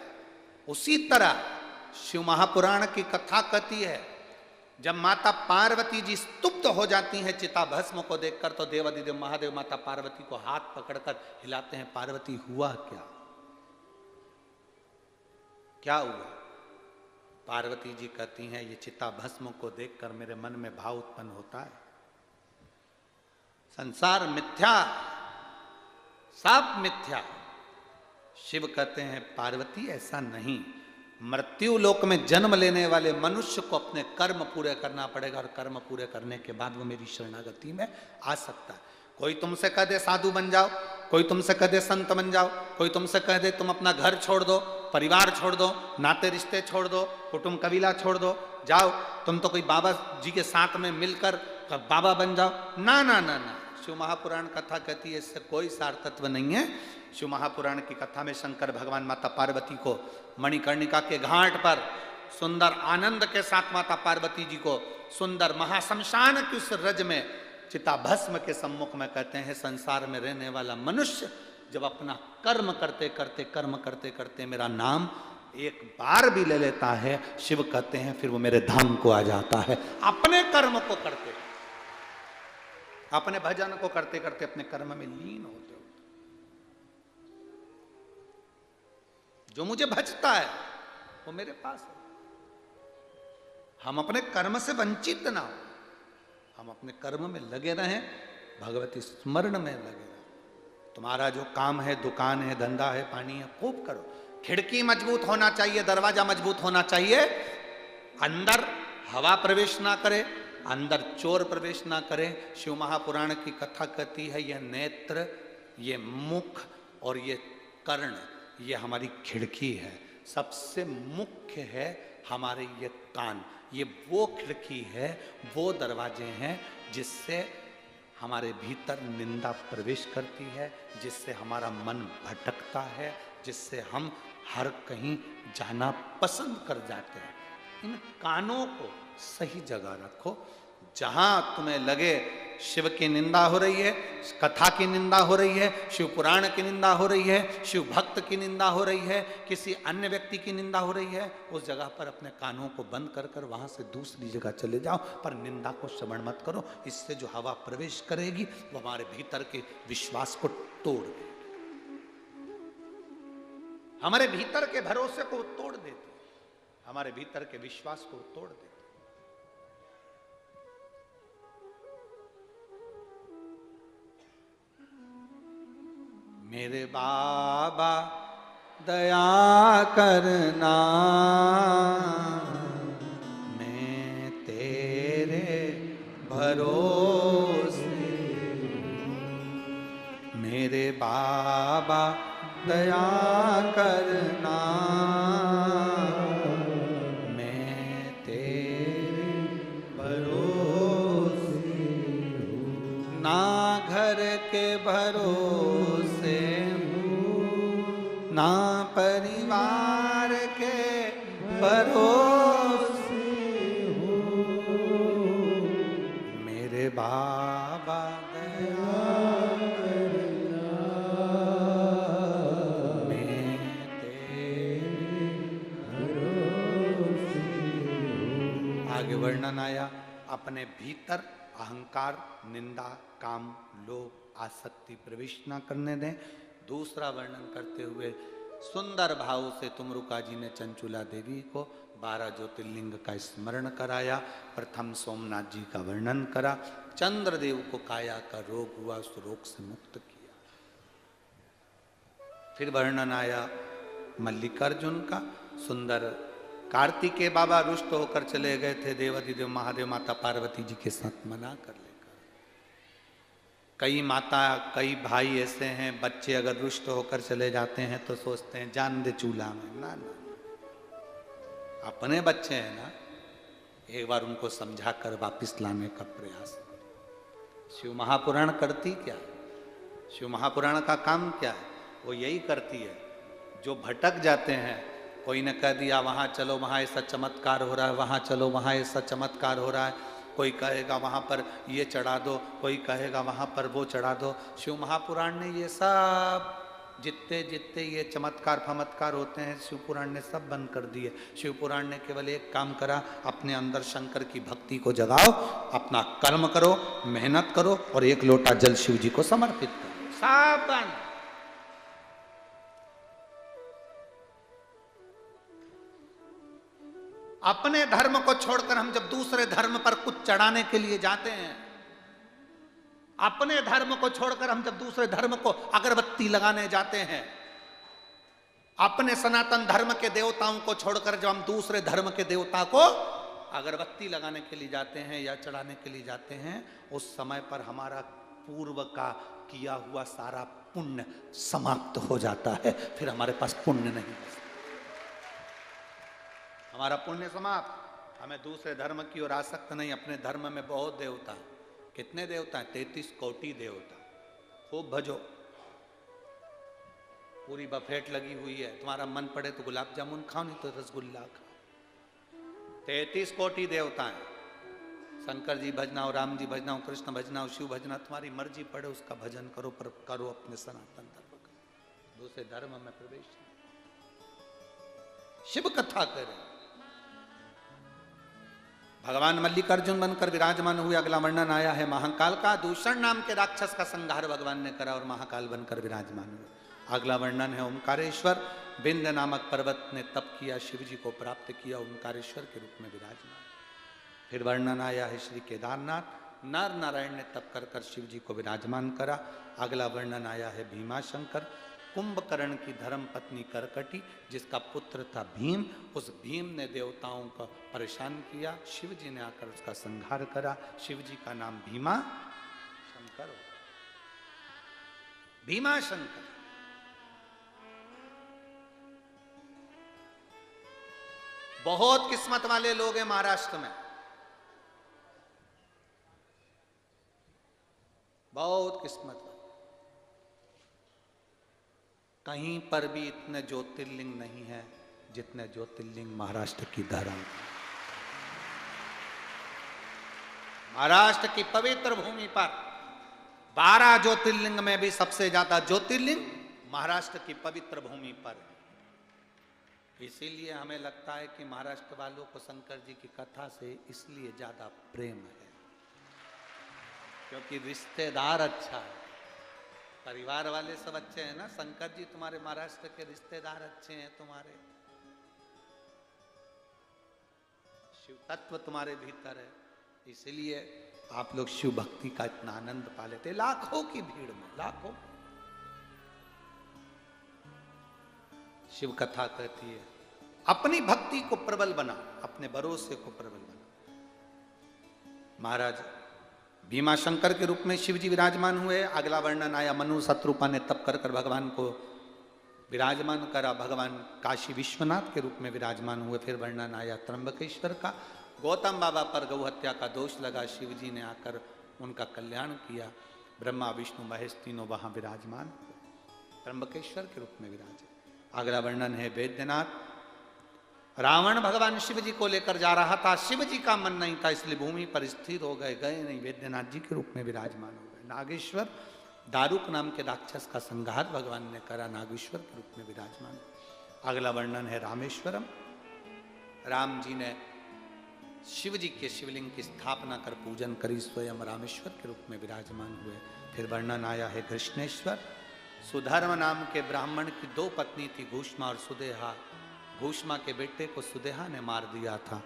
उसी तरह शिव महापुराण की कथा कहती है, जब माता पार्वती जी स्तुप्त हो जाती हैं चिताभस्म को देखकर, तो देवादिदेव महादेव माता पार्वती को हाथ पकड़कर हिलाते हैं। पार्वती, हुआ क्या? क्या हुआ? पार्वती जी कहती हैं, ये चिताभस्म को देखकर मेरे मन में भाव उत्पन्न होता है। संसार मिथ्या, सब मिथ्या। शिव कहते हैं, पार्वती ऐसा नहीं, मृत्यु लोक में जन्म लेने वाले मनुष्य को अपने कर्म पूरे करना पड़ेगा, और कर्म पूरे करने के बाद वो मेरी शरणागति में आ सकता है। कोई तुमसे कह दे साधु बन जाओ, कोई तुमसे कह दे संत बन जाओ, कोई तुमसे कह दे तुम अपना घर छोड़ दो, परिवार छोड़ दो, नाते रिश्ते छोड़ दो, कुटुंब कबीला छोड़ दो, जाओ तुम तो कोई बाबा जी के साथ में मिलकर बाबा बन जाओ। ना ना ना ना, शिव महापुराण कथा कहती है इससे कोई सार तत्व नहीं है। शिव महापुराण की कथा में शंकर भगवान माता पार्वती को मणिकर्णिका के घाट पर सुंदर आनंद के साथ माता पार्वती जी को सुंदर महाशमशान की उस रज में चिताभस्म के सम्मुख में कहते हैं, संसार में रहने वाला मनुष्य जब अपना कर्म करते करते मेरा नाम एक बार भी ले लेता है, शिव कहते हैं फिर वो मेरे धाम को आ जाता है। अपने कर्म को करते, अपने भजन को करते करते अपने कर्म में लीन होते हो। जो मुझे भजता है वो मेरे पास है। हम अपने कर्म से वंचित ना हो, हम अपने कर्म में लगे रहें, भगवती स्मरण में लगे रहें। तुम्हारा जो काम है, दुकान है, धंधा है, पानी है, खूब करो। खिड़की मजबूत होना चाहिए, दरवाजा मजबूत होना चाहिए, अंदर हवा प्रवेश ना करे, अंदर चोर प्रवेश ना करे। शिव महापुराण की कथा कहती है, यह नेत्र, ये मुख और ये कर्ण, ये हमारी खिड़की है। सबसे मुख्य है हमारे ये कान, ये वो खिड़की है, वो दरवाजे हैं जिससे हमारे भीतर निंदा प्रवेश करती है, जिससे हमारा मन भटकता है, जिससे हम हर कहीं जाना पसंद कर जाते हैं। इन कानों को सही जगह रखो। जहां तुम्हें लगे शिव की निंदा हो रही है, कथा की निंदा हो रही है, शिव पुराण की निंदा हो रही है, शिव भक्त की निंदा हो रही है, किसी अन्य व्यक्ति की निंदा हो रही है, उस जगह पर अपने कानों को बंद कर कर वहां से दूसरी जगह चले जाओ, पर निंदा को श्रवण मत करो। इससे जो हवा प्रवेश करेगी वो हमारे भीतर के विश्वास को तोड़ देगी, हमारे भीतर के भरोसे को तोड़ देती, हमारे भीतर के विश्वास को तोड़ देती। मेरे बाबा दया करना, मैं तेरे भरोसे। मेरे बाबा दया करना, मैं तेरे भरोसे। ना घर के भरोसे ना परिवार के भरोसे हो, मेरे बाबा दया करना, मैं तेरे भरोसे हो। आगे वर्णन आया, अपने भीतर अहंकार, निंदा, काम, लोभ, आसक्ति प्रवेश न करने दें। दूसरा वर्णन करते हुए सुंदर भाव से तुमरुका जी ने चंचुला देवी को 12 ज्योतिर्लिंग का स्मरण कराया। प्रथम सोमनाथ जी का वर्णन करा, चंद्रदेव को काया का रोग हुआ, उस रोग से मुक्त किया। फिर वर्णन आया मल्लिकार्जुन का, सुंदर कार्तिकेय बाबा रुष्ट होकर चले गए थे देवाधिदेव महादेव माता पार्वती जी के साथ मना कर लेकर। कई माता कई भाई ऐसे हैं, बच्चे अगर रुष्ट होकर चले जाते हैं तो सोचते हैं जान दे चूल्हा में। ना ना, अपने बच्चे हैं ना, एक बार उनको समझा कर वापिस लाने का प्रयास। शिव महापुराण करती क्या है? शिव महापुराण का काम क्या है? वो यही करती है, जो भटक जाते हैं, कोई ने कह दिया वहाँ चलो वहाँ ऐसा चमत्कार हो रहा है, वहाँ चलो वहाँ ऐसा चमत्कार हो रहा है, कोई कहेगा वहाँ पर ये चढ़ा दो, कोई कहेगा वहाँ पर वो चढ़ा दो। शिव महापुराण ने ये सब जितने जितने ये चमत्कार फमत्कार होते हैं, शिव पुराण ने सब बंद कर दिए। शिव पुराण ने केवल एक काम करा, अपने अंदर शंकर की भक्ति को जगाओ, अपना कर्म करो, मेहनत करो और एक लोटा जल शिव जी को समर्पित करो, सब बंद। अपने धर्म को छोड़कर हम जब दूसरे धर्म पर कुछ चढ़ाने के लिए जाते हैं, अपने धर्म को छोड़कर हम जब दूसरे धर्म को अगरबत्ती लगाने जाते हैं, अपने सनातन धर्म के देवताओं को छोड़कर जब हम दूसरे धर्म के देवता को अगरबत्ती लगाने के लिए जाते हैं या चढ़ाने के लिए जाते हैं, उस समय पर हमारा पूर्व का किया हुआ सारा पुण्य समाप्त हो जाता है। फिर हमारे पास पुण्य नहीं, हमारा पुण्य समाप्त। हमें दूसरे धर्म की ओर आसक्त नहीं। अपने धर्म में बहुत देवता, कितने देवता हैं? 33 कोटि देवता। खूब भजो, पूरी बफेट लगी हुई है, तुम्हारा मन पड़े तो गुलाब जामुन खाओ, नहीं तो रसगुल्ला खाओ। 33 कोटि देवता हैं। शंकर जी भजना हो, राम जी भजना हो, कृष्ण भजना हो, शिव भजना, तुम्हारी मर्जी पड़े उसका भजन करो, पर करो अपने सनातन धर्म का, दूसरे धर्म में प्रवेश नहीं। शिव कथा करें। भगवान मल्लिकार्जुन बनकर विराजमान हुए। अगला वर्णन आया है महाकाल का। दूषण नाम के राक्षस का संहार भगवान ने करा और महाकाल बनकर विराजमान हुए। अगला वर्णन है ओमकारेश्वर। विंध्य नामक पर्वत ने तप किया, शिव जी को प्राप्त किया, ओमकारेश्वर के रूप में विराजमान। फिर वर्णन आया है श्री केदारनाथ। नर नारायण ने तप कर कर शिव जी को विराजमान करा। अगला वर्णन आया है भीमाशंकर। कुंभकर्ण की धर्म पत्नी करकटी, जिसका पुत्र था भीम, उस भीम ने देवताओं को परेशान किया, शिव जी ने आकर उसका संहार करा। शिव जी का नाम भीमा शंकर हो, भीमा शंकर। बहुत किस्मत वाले लोग हैं महाराष्ट्र में। किस्मत। कहीं पर भी इतने ज्योतिर्लिंग नहीं है जितने ज्योतिर्लिंग महाराष्ट्र की धरा। महाराष्ट्र की पवित्र भूमि पर 12 ज्योतिर्लिंग में भी सबसे ज्यादा ज्योतिर्लिंग महाराष्ट्र की पवित्र भूमि पर है। इसीलिए हमें लगता है कि महाराष्ट्र वालों को शंकर जी की कथा से इसलिए ज्यादा प्रेम है क्योंकि रिश्तेदार अच्छा है, परिवार वाले सब अच्छे हैं ना। शंकर जी तुम्हारे महाराष्ट्र के रिश्तेदार अच्छे हैं, तुम्हारे शिव तत्व तुम्हारे भीतर है, इसलिए आप लोग शिव भक्ति का इतना आनंद पा लेते। लाखों की भीड़ में, लाखों। शिव कथा कहती है अपनी भक्ति को प्रबल बना, अपने भरोसे को प्रबल बना। महाराज भीमाशंकर के रूप में शिव जी विराजमान हुए। अगला वर्णन आया, मनु शत्रुपा ने तप कर कर भगवान को विराजमान करा, भगवान काशी विश्वनाथ के रूप में विराजमान हुए। फिर वर्णन आया त्र्यंबकेश्वर का, गौतम बाबा पर गौ हत्या का दोष लगा, शिव जी ने आकर उनका कल्याण किया। ब्रह्मा विष्णु महेश तीनों वहां विराजमान हुए, त्र्यंबकेश्वर के रूप में विराजे। अगला वर्णन है वैद्यनाथ। रावण भगवान शिव जी को लेकर जा रहा था, शिव जी का मन नहीं था इसलिए भूमि पर स्थिर हो गए, गए नहीं, वैद्यनाथ जी के रूप में विराजमान हो गए। नागेश्वर, दारुक नाम के राक्षस का संहार भगवान ने करा, नागेश्वर के रूप में विराजमान। अगला वर्णन है रामेश्वरम। राम जी ने शिव जी के शिवलिंग की स्थापना कर पूजन करी, स्वयं रामेश्वर के रूप में विराजमान हुए। फिर वर्णन आया है कृष्णेश्वर। सुधर्म नाम के ब्राह्मण की 2 पत्नी थी, घूष्मा और सुदेहा। घूष्मा के बेटे को सुदेहा ने मार दिया था।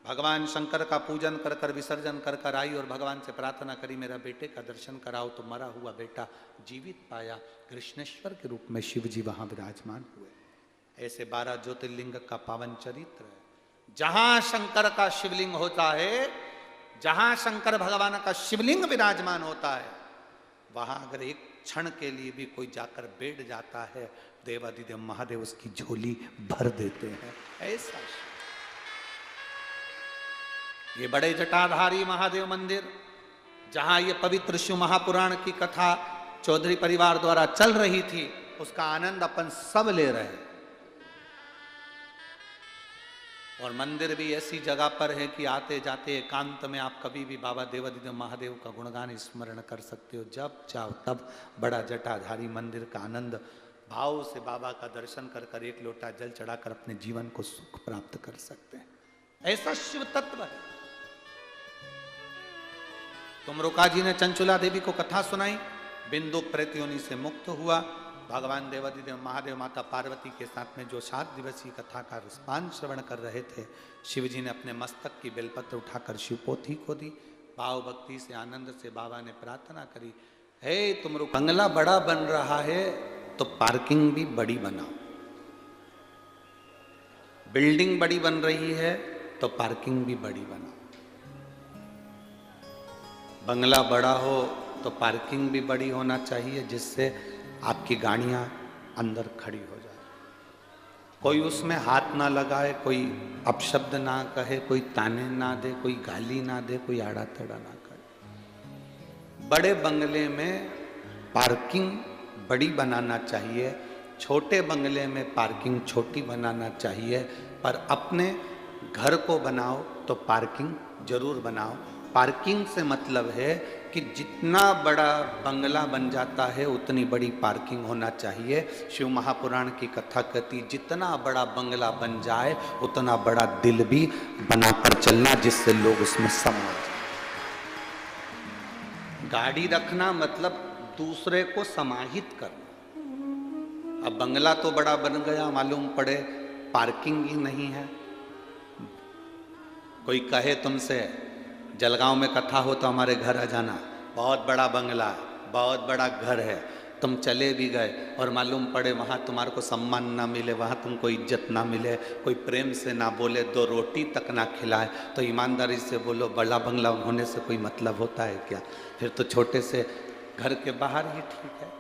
भगवान शंकर का पूजन कर कर विसर्जन कर कर आई और भगवान से प्रार्थना करी मेरा बेटे का दर्शन कराओ, तो मरा हुआ बेटा जीवित पाया। कृष्णेश्वर के रूप में शिव जी वहां विराजमान हुए। ऐसे 12 ज्योतिर्लिंग का पावन चरित्र है। जहां शंकर का शिवलिंग होता है, जहां शंकर भगवान का शिवलिंग विराजमान होता है, वहां अगर एक क्षण के लिए भी कोई जाकर बैठ जाता है, देवादिदेव महादेव उसकी झोली भर देते हैं। ऐसा ये बड़े जटाधारी महादेव मंदिर, जहां ये पवित्र शिव महापुराण की कथा चौधरी परिवार द्वारा चल रही थी, उसका आनंद अपन सब ले रहे हैं। और मंदिर भी ऐसी जगह पर है कि आते जाते एकांत में आप कभी भी बाबा देवादिदेव महादेव का गुणगान स्मरण कर सकते हो, जब चाहो तब। बड़ा जटाधारी मंदिर का आनंद भाव से बाबा का दर्शन कर कर, एक लोटा जल चढ़ाकर अपने जीवन को सुख प्राप्त कर सकते हैं। ऐसा शिव तत्व है। तुमरुका जी ने चंचुला देवी को कथा सुनाई, बिंदु प्रेतयोनि से मुक्त हुआ। भगवान देवादिदेव महादेव माता पार्वती के साथ में जो 7 दिवसीय कथा का रसपान श्रवण कर रहे थे, शिव जी ने अपने मस्तक की बेलपत्र उठाकर शिवपोथी को दी। भाव भक्ति से आनंद से बाबा ने प्रार्थना करी, हे तुमरुका, बंगला बड़ा बन रहा है तो पार्किंग भी बड़ी बनाओ। बिल्डिंग बड़ी बन रही है तो पार्किंग भी बड़ी बनाओ। बंगला बड़ा हो तो पार्किंग भी बड़ी होना चाहिए, जिससे आपकी गाड़ियां अंदर खड़ी हो जाए, कोई उसमें हाथ ना लगाए, कोई अपशब्द ना कहे, कोई ताने ना दे, कोई गाली ना दे, कोई आड़ा टेढ़ा ना करे। बड़े बंगले में पार्किंग बड़ी बनाना चाहिए, छोटे बंगले में पार्किंग छोटी बनाना चाहिए, पर अपने घर को बनाओ तो पार्किंग जरूर बनाओ। पार्किंग से मतलब है कि जितना बड़ा बंगला बन जाता है उतनी बड़ी पार्किंग होना चाहिए। शिव महापुराण की कथा कहती, जितना बड़ा बंगला बन जाए उतना बड़ा दिल भी बनाकर चलना, जिससे लोग उसमें समा जाए। गाड़ी रखना मतलब दूसरे को समाहित करना। अब बंगला तो बड़ा बन गया, मालूम पड़े पार्किंग ही नहीं है। कोई कहे तुमसे जलगांव में कथा हो तो हमारे घर आ जाना, बहुत बड़ा बंगला है, बहुत बड़ा घर है, तुम चले भी गए और मालूम पड़े वहाँ तुम्हारे को सम्मान ना मिले, वहाँ तुमको इज्जत ना मिले, कोई प्रेम से ना बोले, 2 रोटी तक ना खिलाए, तो ईमानदारी से बोलो बड़ा बंगला होने से कोई मतलब होता है क्या? फिर तो छोटे से घर के बाहर ही ठीक है।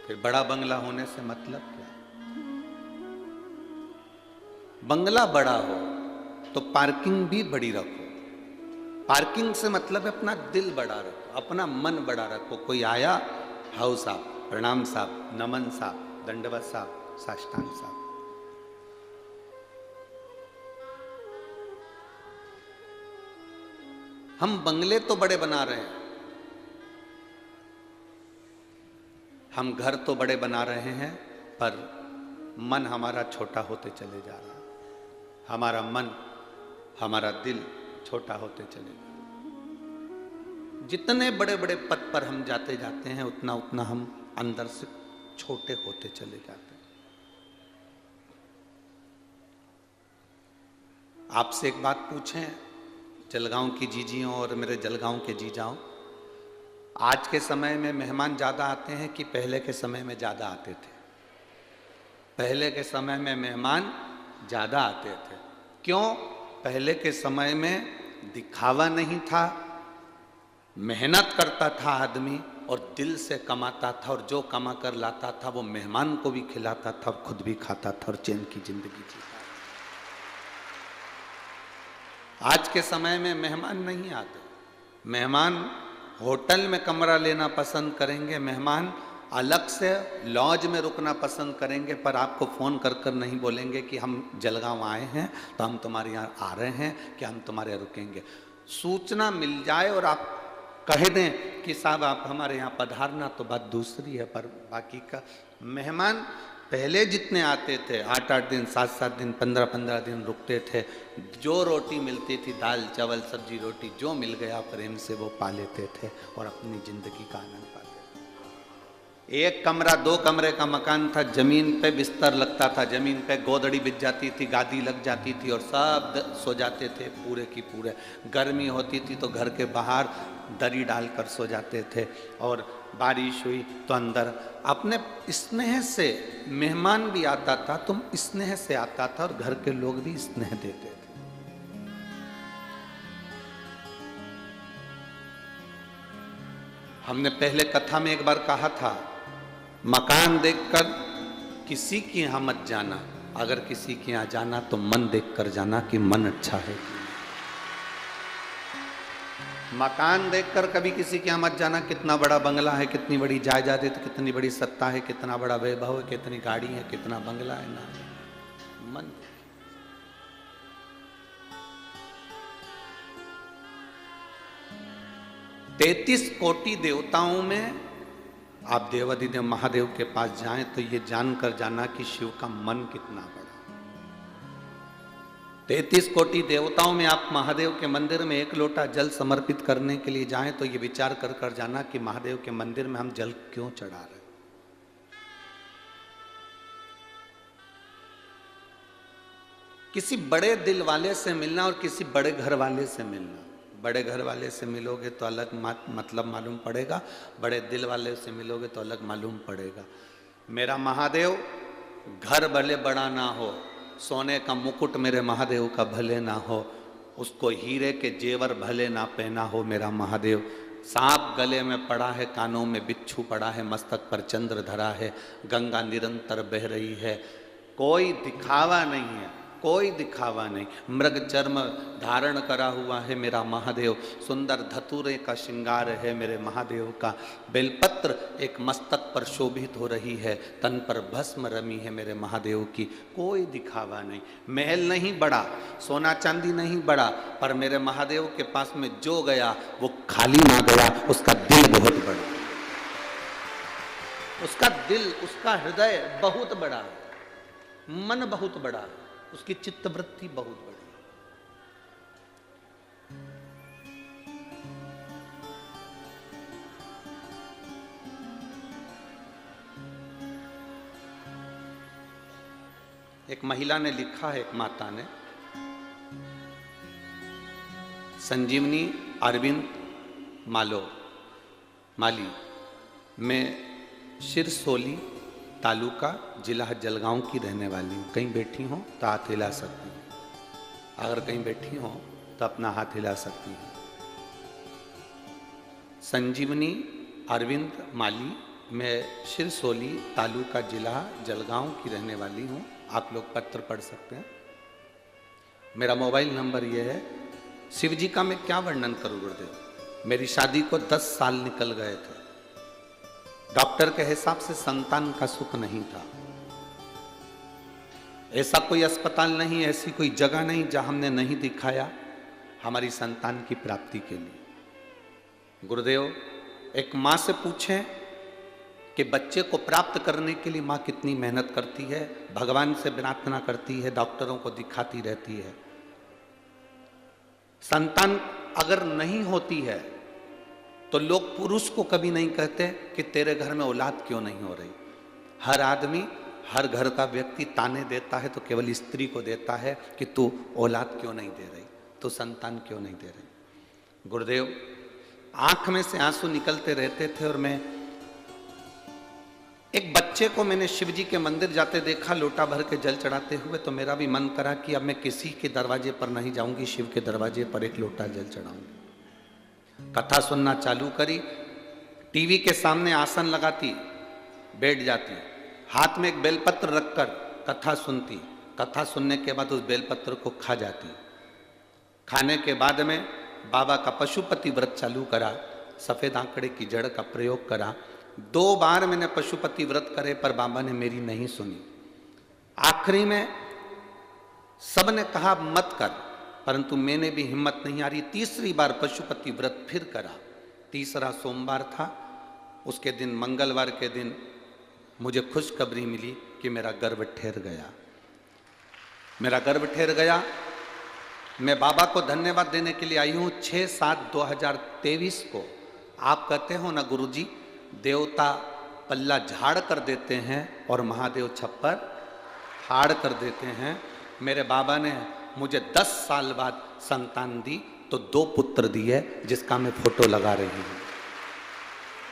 फिर बड़ा बंगला होने से मतलब क्या? बंगला बड़ा हो, तो पार्किंग भी बड़ी रखो। पार्किंग से मतलब है अपना दिल बड़ा रखो, अपना मन बड़ा रखो। कोई आया, हाउ साहब, प्रणाम साहब, नमन साहब, दंडवत साहब, साष्टांग साहब। हम बंगले तो बड़े बना रहे हैं, हम घर तो बड़े बना रहे हैं, पर मन हमारा छोटा होते चले जा रहा है। हमारा मन, हमारा दिल छोटा होते चले जा रहा है। जितने बड़े बड़े पद पर हम जाते जाते हैं, उतना उतना हम अंदर से छोटे होते चले जाते हैं। आपसे एक बात पूछें, जलगांव की जीजियों और मेरे जलगांव के जीजाओं, आज के समय में मेहमान ज़्यादा आते हैं कि पहले के समय में ज़्यादा आते थे? पहले के समय में मेहमान ज़्यादा आते थे। क्यों? पहले के समय में दिखावा नहीं था, मेहनत करता था आदमी और दिल से कमाता था, और जो कमा कर लाता था वो मेहमान को भी खिलाता था और खुद भी खाता था और चैन की जिंदगी जीता। आज के समय में मेहमान नहीं आते। मेहमान होटल में कमरा लेना पसंद करेंगे, मेहमान अलग से लॉज में रुकना पसंद करेंगे, पर आपको फ़ोन कर कर नहीं बोलेंगे कि हम जलगांव आए हैं तो हम तुम्हारे यहाँ आ रहे हैं कि हम तुम्हारे यहाँ रुकेंगे। सूचना मिल जाए और आप कह दें कि साहब आप हमारे यहाँ पधारना, तो बात दूसरी है, पर बाकी का मेहमान पहले जितने आते थे, 8-8 दिन, 7-7 दिन, 15-15 दिन रुकते थे। जो रोटी मिलती थी, दाल चावल सब्जी रोटी जो मिल गया प्रेम से वो पा लेते थे और अपनी जिंदगी का आनंद पाते थे। एक कमरा 2 कमरे का मकान था, जमीन पे बिस्तर लगता था, जमीन पे गोदड़ी बिछ जाती थी, गादी लग जाती थी और सब सो जाते थे पूरे की पूरे। गर्मी होती थी तो घर के बाहर दरी डालकर सो जाते थे, और बारिश हुई तो अंदर। अपने स्नेह से मेहमान भी आता था, तुम स्नेह से आता था और घर के लोग भी स्नेह देते थे। हमने पहले कथा में एक बार कहा था, मकान देखकर किसी के यहाँ मत जाना, अगर किसी के यहाँ जाना तो मन देखकर जाना कि मन अच्छा है। मकान देखकर कभी किसी के यहाँ मत जाना, कितना बड़ा बंगला है, कितनी बड़ी जायदाद है, कितनी बड़ी सत्ता है, कितना बड़ा वैभव है, कितनी गाड़ी है, कितना बंगला है, ना मन। तैतीस कोटि देवताओं में आप देवाधिदेव महादेव के पास जाएं तो ये जानकर जाना कि शिव का मन कितना बड़ा। 33 कोटि देवताओं में आप महादेव के मंदिर में 1 लोटा जल समर्पित करने के लिए जाएं तो ये विचार कर कर जाना कि महादेव के मंदिर में हम जल क्यों चढ़ा रहे। किसी बड़े दिल वाले से मिलना और किसी बड़े घर वाले से मिलना, बड़े घर वाले से मिलोगे तो अलग मतलब मालूम पड़ेगा, बड़े दिल वाले से मिलोगे तो अलग मालूम पड़ेगा। मेरा महादेव घर भले बड़ा ना हो, सोने का मुकुट मेरे महादेव का भले ना हो, उसको हीरे के जेवर भले ना पहना हो मेरा महादेव, सांप गले में पड़ा है, कानों में बिच्छू पड़ा है, मस्तक पर चंद्र धरा है, गंगा निरंतर बह रही है, कोई दिखावा नहीं है, कोई दिखावा नहीं, मृग चर्म धारण करा हुआ है मेरा महादेव, सुंदर धतूरे का श्रृंगार है मेरे महादेव का, बेलपत्र एक मस्तक पर शोभित हो रही है, तन पर भस्म रमी है मेरे महादेव की, कोई दिखावा नहीं, महल नहीं बड़ा, सोना चांदी नहीं बड़ा, पर मेरे महादेव के पास में जो गया वो खाली ना गया, उसका दिल बहुत बड़ा, उसका दिल, उसका हृदय बहुत बड़ा है, मन बहुत बड़ा है, उसकी चित्तवृत्ति बहुत बड़ी। एक महिला ने लिखा है, एक माता ने, संजीवनी अरविंद माली, मैं सिरसोली तालुका जिला जलगांव की रहने वाली हूँ, कहीं बैठी हो तो हाथ हिला सकती हूँ, अगर कहीं बैठी हो तो अपना हाथ हिला सकती हूँ। संजीवनी अरविंद माली, मैं सिरसोली तालुका जिला जलगांव की रहने वाली हूँ, आप लोग पत्र पढ़ सकते हैं। मेरा मोबाइल नंबर ये है। शिव जी का मैं क्या वर्णन करूं गुरुदेव। मेरी शादी को 10 साल निकल गए थे। डॉक्टर के हिसाब से संतान का सुख नहीं था। ऐसा कोई अस्पताल नहीं, ऐसी कोई जगह नहीं जहां हमने नहीं दिखाया हमारी संतान की प्राप्ति के लिए। गुरुदेव, एक माँ से पूछें कि बच्चे को प्राप्त करने के लिए माँ कितनी मेहनत करती है, भगवान से प्रार्थना करती है, डॉक्टरों को दिखाती रहती है। संतान अगर नहीं होती है तो लोग पुरुष को कभी नहीं कहते कि तेरे घर में औलाद क्यों नहीं हो रही। हर आदमी, हर घर का व्यक्ति ताने देता है तो केवल स्त्री को देता है कि तू औलाद क्यों नहीं दे रही, तू संतान क्यों नहीं दे रही। गुरुदेव, आंख में से आंसू निकलते रहते थे और मैं एक बच्चे को मैंने शिव जी के मंदिर जाते देखा लोटा भर के जल चढ़ाते हुए, तो मेरा भी मन करा कि अब मैं किसी के दरवाजे पर नहीं जाऊंगी, शिव के दरवाजे पर एक लोटा जल चढ़ाऊंगी। कथा सुनना चालू करी, टीवी के सामने आसन लगाती, बैठ जाती, हाथ में एक बेलपत्र रखकर कथा सुनती, कथा सुनने के बाद उस बेलपत्र को खा जाती। खाने के बाद में बाबा का पशुपति व्रत चालू करा, सफेद आंकड़े की जड़ का प्रयोग करा। 2 बार मैंने पशुपति व्रत करे पर बाबा ने मेरी नहीं सुनी। आखिरी में सबने कहा मत कर, परंतु मैंने भी हिम्मत नहीं आ रही। तीसरी बार पशुपति व्रत फिर करा। तीसरा सोमवार था, उसके दिन मंगलवार के दिन मुझे खुशखबरी मिली कि मेरा गर्भ ठहर गया। मेरा गर्भ ठहर गया। मैं बाबा को धन्यवाद देने के लिए आई हूँ। 6/7/2023 को आप कहते हो ना गुरुजी, देवता पल्ला झाड़ कर देते हैं और महादेव छप्पर फाड़ कर देते हैं। मेरे बाबा ने मुझे 10 साल बाद संतान दी तो 2 पुत्र दिए, जिसका मैं फोटो लगा रही हूँ,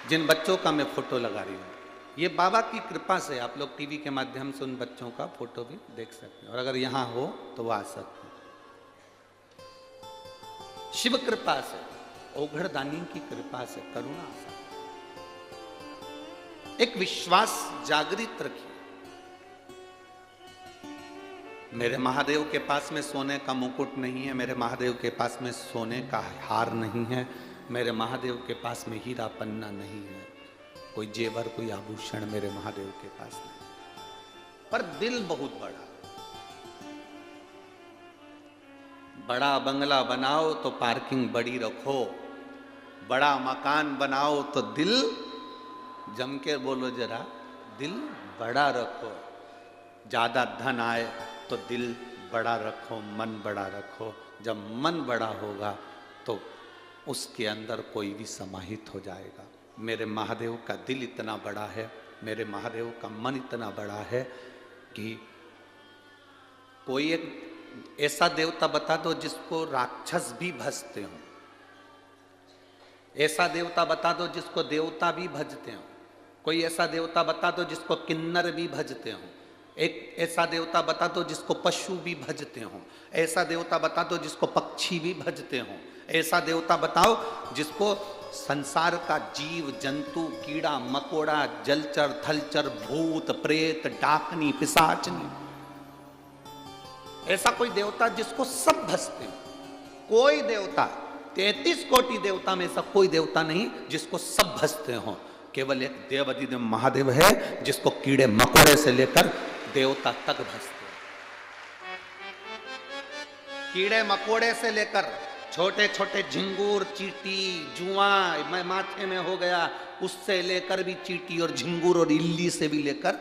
जिन बच्चों का मैं फोटो लगा रही हूँ। ये बाबा की कृपा से आप लोग टीवी के माध्यम से उन बच्चों का फोटो भी देख सकते हैं, और अगर यहाँ हो तो वो आ सकते हैं। शिव कृपा से, ओघड़दानी की कृपा से, करुणा से एक विश्वास जागृत रखिए। मेरे महादेव के पास में सोने का मुकुट नहीं है, मेरे महादेव के पास में सोने का हार नहीं है, मेरे महादेव के पास में हीरा पन्ना नहीं है, कोई जेवर कोई आभूषण मेरे महादेव के पास नहीं। पर दिल बहुत बड़ा। बड़ा बंगला बनाओ तो पार्किंग बड़ी रखो, बड़ा मकान बनाओ तो दिल, जम के बोलो जरा, दिल बड़ा रखो। ज्यादा धन आए तो दिल बड़ा रखो, मन बड़ा रखो। जब मन बड़ा होगा तो उसके अंदर कोई भी समाहित हो जाएगा। मेरे महादेव का दिल इतना बड़ा है, मेरे महादेव का मन इतना बड़ा है कि कोई एक ऐसा देवता बता दो जिसको राक्षस भी भजते हो, ऐसा देवता बता दो जिसको देवता भी भजते हो, कोई ऐसा देवता बता दो जिसको किन्नर भी भजते हो, एक ऐसा देवता बता दो जिसको पशु भी भजते हो, ऐसा देवता बता दो जिसको पक्षी भी भजते हो, ऐसा देवता बताओ जिसको संसार का जीव जंतु, कीड़ा मकोड़ा, जलचर थलचर, भूत प्रेत, डाकनी पिशाचनी, ऐसा कोई देवता जिसको सब भजते हो। कोई देवता, 33 कोटि देवता में ऐसा कोई देवता नहीं जिसको सब भजते हो। केवल एक देवाधिदेव महादेव है जिसको कीड़े मकोड़े से लेकर देवता तक भजते हैं। कीड़े मकोड़े से लेकर छोटे छोटे झिंगूर, चींटी, जुआ मैं माथे में हो गया, उससे लेकर भी चींटी और झिंगूर और इल्ली से भी लेकर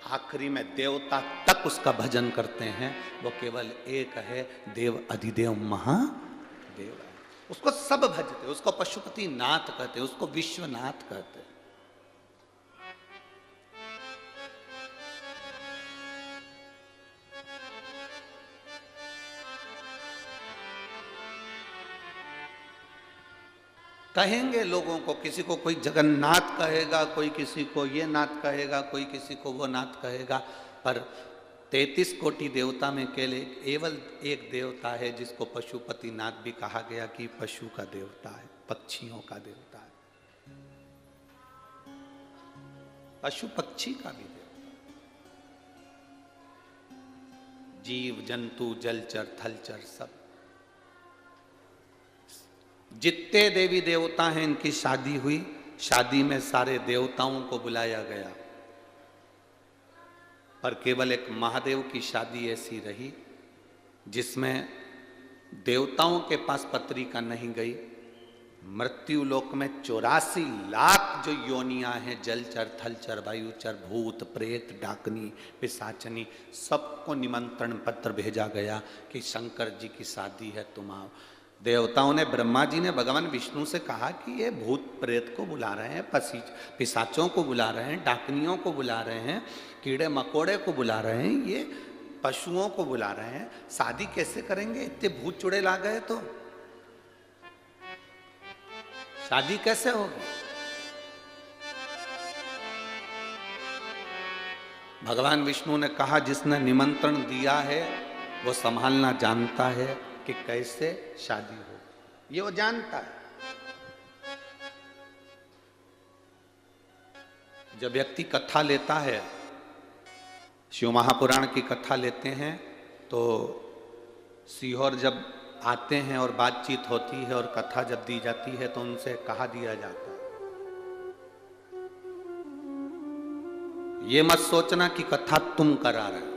आखिरी में देवता तक उसका भजन करते हैं। वो केवल एक है, देव अधिदेव महादेव है। उसको सब भजते, उसको पशुपति नाथ कहते, उसको विश्वनाथ कहते। कहेंगे लोगों को, किसी को कोई जगन्नाथ कहेगा, कोई किसी को ये नाथ कहेगा, कोई किसी को वो नाथ कहेगा, पर 33 कोटि देवता में केवल एक देवता है जिसको पशुपति नाथ भी कहा गया कि पशु का देवता है, पक्षियों का देवता है, पशु पक्षी का भी देवता। जीव जंतु जलचर थलचर सब, जितने देवी देवता हैं इनकी शादी हुई। शादी में सारे देवताओं को बुलाया गया, पर केवल एक महादेव की शादी ऐसी रही जिसमें देवताओं के पास पत्रिका नहीं गई। मृत्यु लोक में 84 लाख जो योनियां हैं, जलचर थलचर वायुचर भूत प्रेत डाकनी पिशाचनी, सबको निमंत्रण पत्र भेजा गया कि शंकर जी की शादी है, तुम आओ। देवताओं ने, ब्रह्मा जी ने भगवान विष्णु से कहा कि ये भूत प्रेत को बुला रहे हैं, पिशाचों को बुला रहे हैं, डाकनियों को बुला रहे हैं, कीड़े मकोड़े को बुला रहे हैं, ये पशुओं को बुला रहे हैं, शादी कैसे करेंगे? इतने भूत चुड़ैल आ गए तो शादी कैसे होगी? भगवान विष्णु ने कहा, जिसने निमंत्रण दिया है वो संभालना जानता है कि कैसे शादी हो, ये वो जानता है। जब व्यक्ति कथा लेता है, शिव महापुराण की कथा लेते हैं, तो सीहोर जब आते हैं और बातचीत होती है और कथा जब दी जाती है तो उनसे कहा दिया जाता है, ये मत सोचना कि कथा तुम करा रहे हो।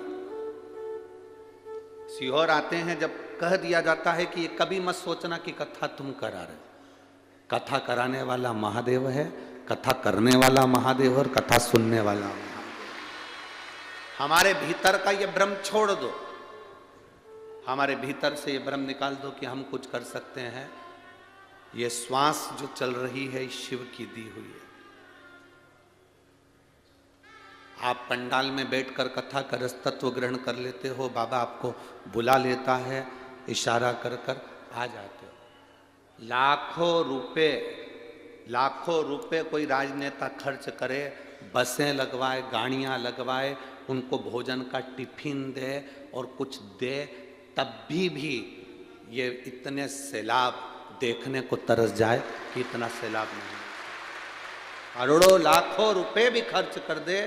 सीहोर आते हैं जब कह दिया जाता है कि ये कभी मत सोचना कि कथा तुम करा रहे हो। कथा कराने वाला महादेव है, कथा करने वाला महादेव और कथा सुनने वाला महादेव। हमारे भीतर का ये भ्रम छोड़ दो, हमारे भीतर से ये भ्रम निकाल दो कि हम कुछ कर सकते हैं। ये श्वास जो चल रही है शिव की दी हुई है। आप पंडाल में बैठकर कथा का रस तत्व ग्रहण कर लेते हो, बाबा आपको बुला लेता है, इशारा कर कर आ जाते हो। लाखों रुपए कोई राजनेता खर्च करे, बसें लगवाए, गाड़ियां लगवाए, उनको भोजन का टिफिन दे और कुछ दे, तब भी ये इतने सैलाब देखने को तरस जाए कि इतना सैलाब नहीं। करोड़ों लाखों रुपए भी खर्च कर दे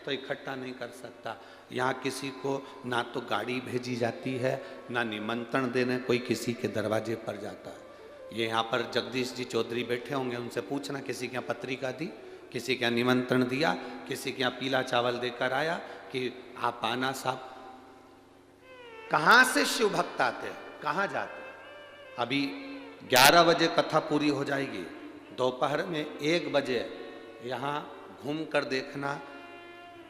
तो इकट्ठा नहीं कर सकता। यहाँ किसी को ना तो गाड़ी भेजी जाती है, ना निमंत्रण देने कोई किसी के दरवाजे पर जाता है। ये यहाँ पर जगदीश जी चौधरी बैठे होंगे, उनसे पूछना किसी के यहाँ पत्रिका दी, किसी के यहाँ निमंत्रण दिया, किसी के यहाँ पीला चावल देकर आया कि आप आना साहब। कहाँ से शिव भक्त आते हैं, कहाँ जाते हैं? अभी 11 बजे कथा पूरी हो जाएगी, दोपहर में 1 बजे यहाँ घूम कर देखना।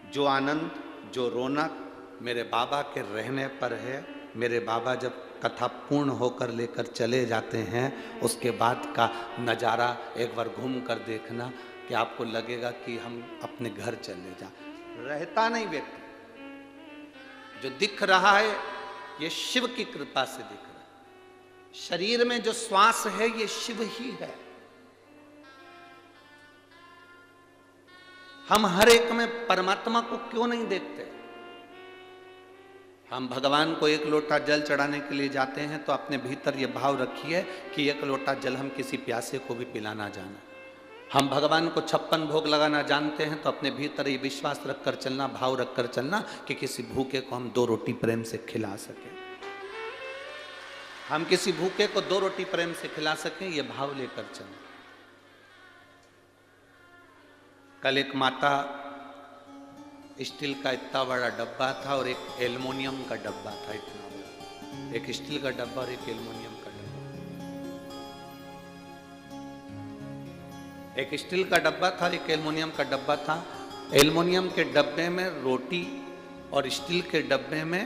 जो आनंद, जो रौनक मेरे बाबा के रहने पर है, मेरे बाबा जब कथा पूर्ण होकर लेकर चले जाते हैं उसके बाद का नज़ारा एक बार घूम कर देखना कि आपको लगेगा कि हम अपने घर चले जा। रहता नहीं व्यक्ति, जो दिख रहा है ये शिव की कृपा से दिख रहा है। शरीर में जो श्वास है ये शिव ही है। हम हर एक में परमात्मा को क्यों नहीं देखते? हम भगवान को 1 लोटा जल चढ़ाने के लिए जाते हैं तो अपने भीतर ये भाव रखिए कि 1 लोटा जल हम किसी प्यासे को भी पिलाना जाना। हम भगवान को 56 भोग लगाना जानते हैं तो अपने भीतर ये विश्वास रखकर चलना, भाव रखकर चलना कि किसी भूखे को हम 2 रोटी प्रेम से खिला सकें। हम किसी भूखे को 2 रोटी प्रेम से खिला सकें, ये भाव लेकर चलें। कल एक माता स्टील का इतना बड़ा डब्बा था और एक एल्युमिनियम का डब्बा था, इतना बड़ा। एक स्टील का डब्बा और एक एल्युमिनियम का डब्बा। एक स्टील का डब्बा था, एक एल्युमिनियम का डब्बा था। एल्युमिनियम के डब्बे में रोटी और स्टील के डब्बे में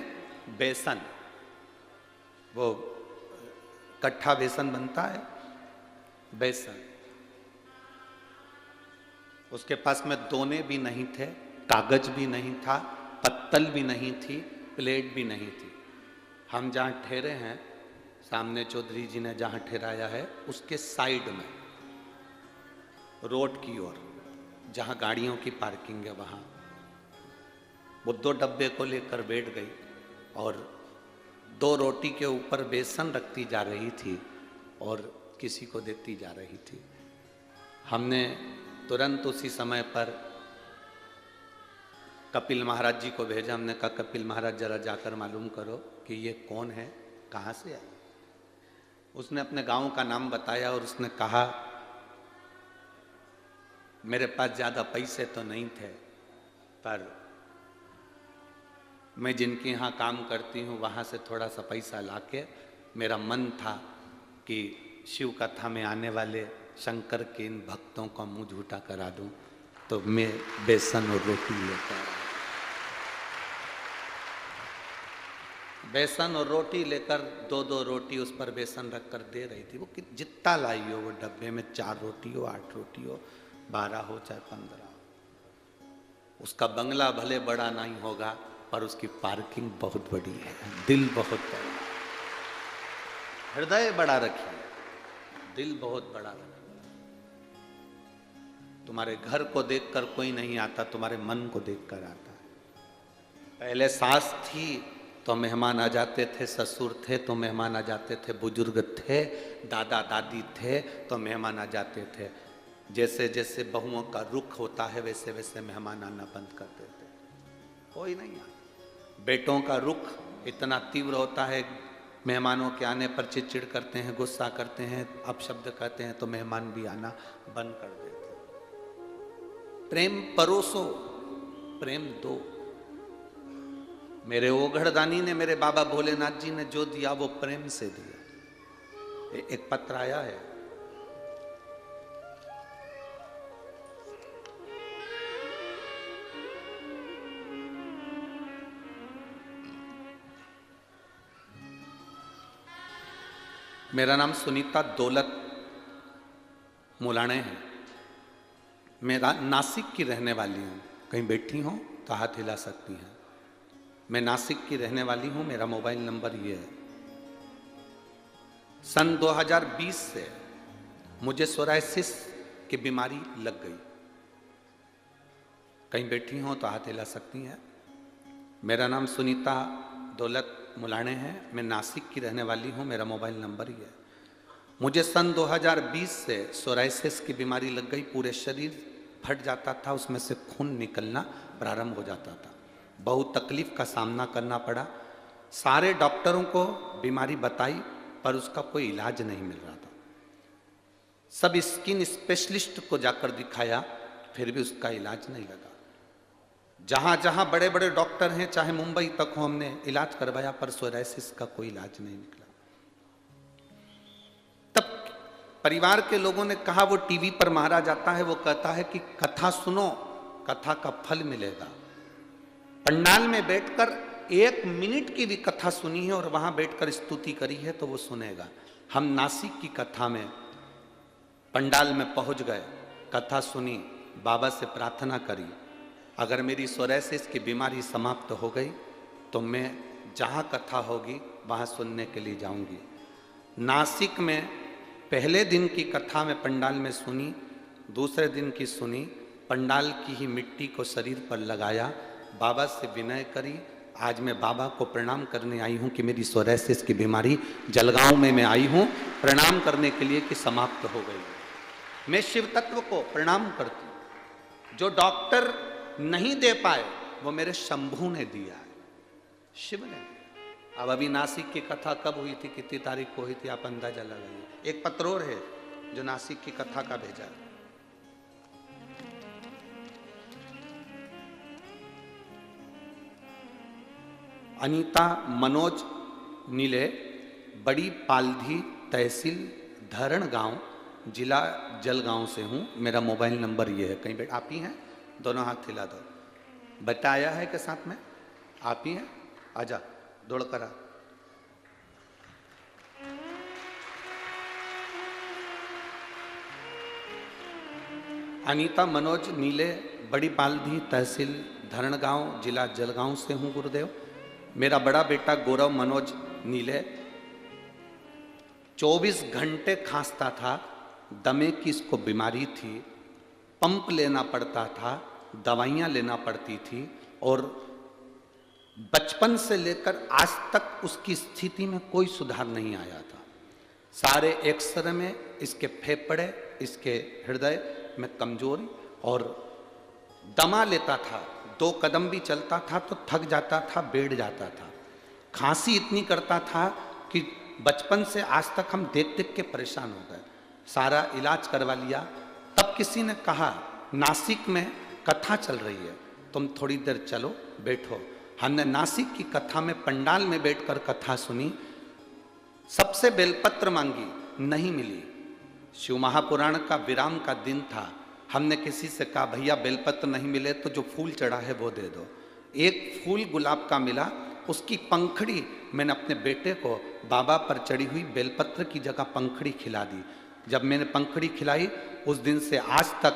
बेसन, वो कट्ठा बेसन बनता है, बेसन। उसके पास में दोने भी नहीं थे, कागज भी नहीं था, पत्तल भी नहीं थी, प्लेट भी नहीं थी। हम जहाँ ठहरे हैं, सामने चौधरी जी ने जहाँ ठहराया है उसके साइड में रोड की ओर जहाँ गाड़ियों की पार्किंग है, वहाँ वो 2 डब्बे को लेकर बैठ गई और 2 रोटी के ऊपर बेसन रखती जा रही थी और किसी को देती जा रही थी। हमने तुरंत उसी समय पर कपिल महाराज जी को भेजा। हमने कहा कपिल महाराज जरा जाकर मालूम करो कि ये कौन है, कहाँ से आई। उसने अपने गांव का नाम बताया और उसने कहा मेरे पास ज़्यादा पैसे तो नहीं थे, पर मैं जिनके यहाँ काम करती हूँ वहाँ से थोड़ा सा पैसा लाके मेरा मन था कि शिव कथा में आने वाले शंकर के इन भक्तों का मुंह झूठा करा दूं, तो मैं बेसन और रोटी लेकर आया। बेसन और रोटी लेकर 2-2 रोटी उस पर बेसन रख कर दे रही थी। वो जितना लाई हो, वो डब्बे में 4 रोटी हो, 8 रोटी हो, 12 हो चाहे 15 हो। उसका बंगला भले बड़ा नहीं होगा पर उसकी पार्किंग बहुत बड़ी है, दिल बहुत बड़ा, हृदय बड़ा रखिए, दिल बहुत बड़ा रखिए। तुम्हारे घर को देखकर कोई नहीं आता, तुम्हारे मन को देखकर आता है। पहले सास थी तो मेहमान आ जाते थे, ससुर थे तो मेहमान आ जाते थे, बुजुर्ग थे, दादा दादी थे तो मेहमान आ जाते थे। जैसे जैसे बहुओं का रुख होता है वैसे वैसे मेहमान आना बंद कर देते, कोई नहीं आता। बेटों का रुख इतना तीव्र होता है, मेहमानों के आने पर चिड़चिड़ करते हैं, गुस्सा करते हैं, अपशब्द कहते हैं तो मेहमान भी आना बंद कर देते। प्रेम परोसो, प्रेम दो। मेरे ओघड़दानी ने, मेरे बाबा भोलेनाथ जी ने जो दिया वो प्रेम से दिया। एक पत्र आया है, मेरा नाम सुनीता दौलत मुलाणे है। मैं नासिक की रहने वाली हूँ। कहीं बैठी हो तो हाथ हिला सकती हैं। मैं नासिक की रहने वाली हूँ। मेरा मोबाइल नंबर ये है। सन 2020 से मुझे सोरायसिस की बीमारी लग गई। कहीं बैठी हो तो हाथ हिला सकती हैं। मेरा नाम सुनीता दौलत मुलाणे है। मैं नासिक की रहने वाली हूँ। मेरा मोबाइल नंबर ही है। मुझे सन 2020 से सोरायसिस की बीमारी लग गई। पूरे शरीर फट जाता था, उसमें से खून निकलना प्रारंभ हो जाता था। बहुत तकलीफ का सामना करना पड़ा। सारे डॉक्टरों को बीमारी बताई पर उसका कोई इलाज नहीं मिल रहा था। सब स्किन स्पेशलिस्ट को जाकर दिखाया, फिर भी उसका इलाज नहीं लगा। जहां जहां बड़े बड़े डॉक्टर हैं, चाहे मुंबई तक हो, हमने इलाज करवाया पर सोरायसिस का कोई इलाज नहीं निकला। तब परिवार के लोगों ने कहा, वो टीवी पर मारा जाता है, वो कहता है कि कथा सुनो, कथा का फल मिलेगा। पंडाल में बैठकर 1 मिनट की भी कथा सुनी है और वहां बैठकर स्तुति करी है तो वो सुनेगा। हम नासिक की कथा में पंडाल में पहुंच गए, कथा सुनी, बाबा से प्रार्थना करी, अगर मेरी सोरायसिस की बीमारी समाप्त हो गई तो मैं जहाँ कथा होगी वहाँ सुनने के लिए जाऊँगी। नासिक में पहले दिन की कथा में पंडाल में सुनी, दूसरे दिन की सुनी, पंडाल की ही मिट्टी को शरीर पर लगाया, बाबा से विनय करी। आज मैं बाबा को प्रणाम करने आई हूँ कि मेरी सोरायसिस की बीमारी, जलगांव में मैं आई हूँ प्रणाम करने के लिए कि समाप्त हो गई। मैं शिव तत्व को प्रणाम करती हूँ। जो डॉक्टर नहीं दे पाए वो मेरे शंभू ने दिया है, शिव ने। अब अभी नासिक की कथा कब हुई थी, कितनी तारीख को हुई थी, आप अंदाजा लगाइए। एक पत्र और है जो नासिक की कथा का भेजा है। अनीता मनोज नीले, बड़ी पालधी, तहसील धरण गांव, जिला जलगांव से हूं। मेरा मोबाइल नंबर ये है। कहीं आप ही हैं? दोनों हाथ हिला दो। बच्चा आया है के साथ में? आप ही हैं? आजा, दौड़ कर आ। अनीता मनोज नीले, बड़ी पालधी, तहसील धरणगांव, जिला जलगांव से हूं गुरुदेव। मेरा बड़ा बेटा गौरव मनोज नीले 24 घंटे खांसता था, दमे की इसको बीमारी थी, पंप लेना पड़ता था, दवाइयाँ लेना पड़ती थी और बचपन से लेकर आज तक उसकी स्थिति में कोई सुधार नहीं आया था। सारे एक्सरे में इसके फेफड़े, इसके हृदय में कमजोरी और दमा लेता था, 2 कदम भी चलता था तो थक जाता था, बैठ जाता था। खांसी इतनी करता था कि बचपन से आज तक हम देख देख के परेशान हो गए। सारा इलाज करवा लिया। तब किसी ने कहा नासिक में कथा चल रही है, तुम थोड़ी देर चलो, बैठो। हमने नासिक की कथा में पंडाल में बैठकर कथा सुनी। सबसे बेलपत्र मांगी, नहीं मिली। शिव महापुराण का विराम का दिन था। हमने किसी से कहा भैया बेलपत्र नहीं मिले तो जो फूल चढ़ा है वो दे दो। एक फूल गुलाब का मिला, उसकी पंखड़ी मैंने अपने बेटे को बाबा पर चढ़ी हुई बेलपत्र की जगह पंखड़ी खिला दी। जब मैंने पंखड़ी खिलाई, उस दिन से आज तक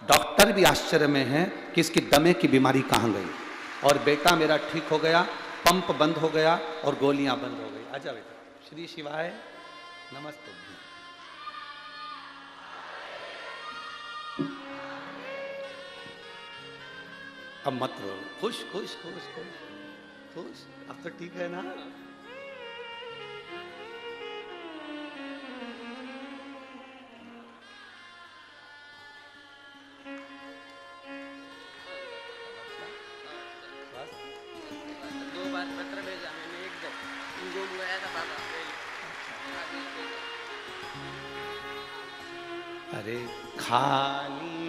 डॉक्टर भी आश्चर्य में हैं कि इसकी दमे की बीमारी कहाँ गई। और बेटा मेरा ठीक हो गया, पंप बंद हो गया और गोलियां बंद हो गई। आजा बेटा। श्री शिवाय नमस्ते। अब मत रो, खुश खुश खुश खुश खुश। अब तो ठीक है ना? दो बार पत्र भेजा मैंने, एक दो गया था बाबा। अरे खाली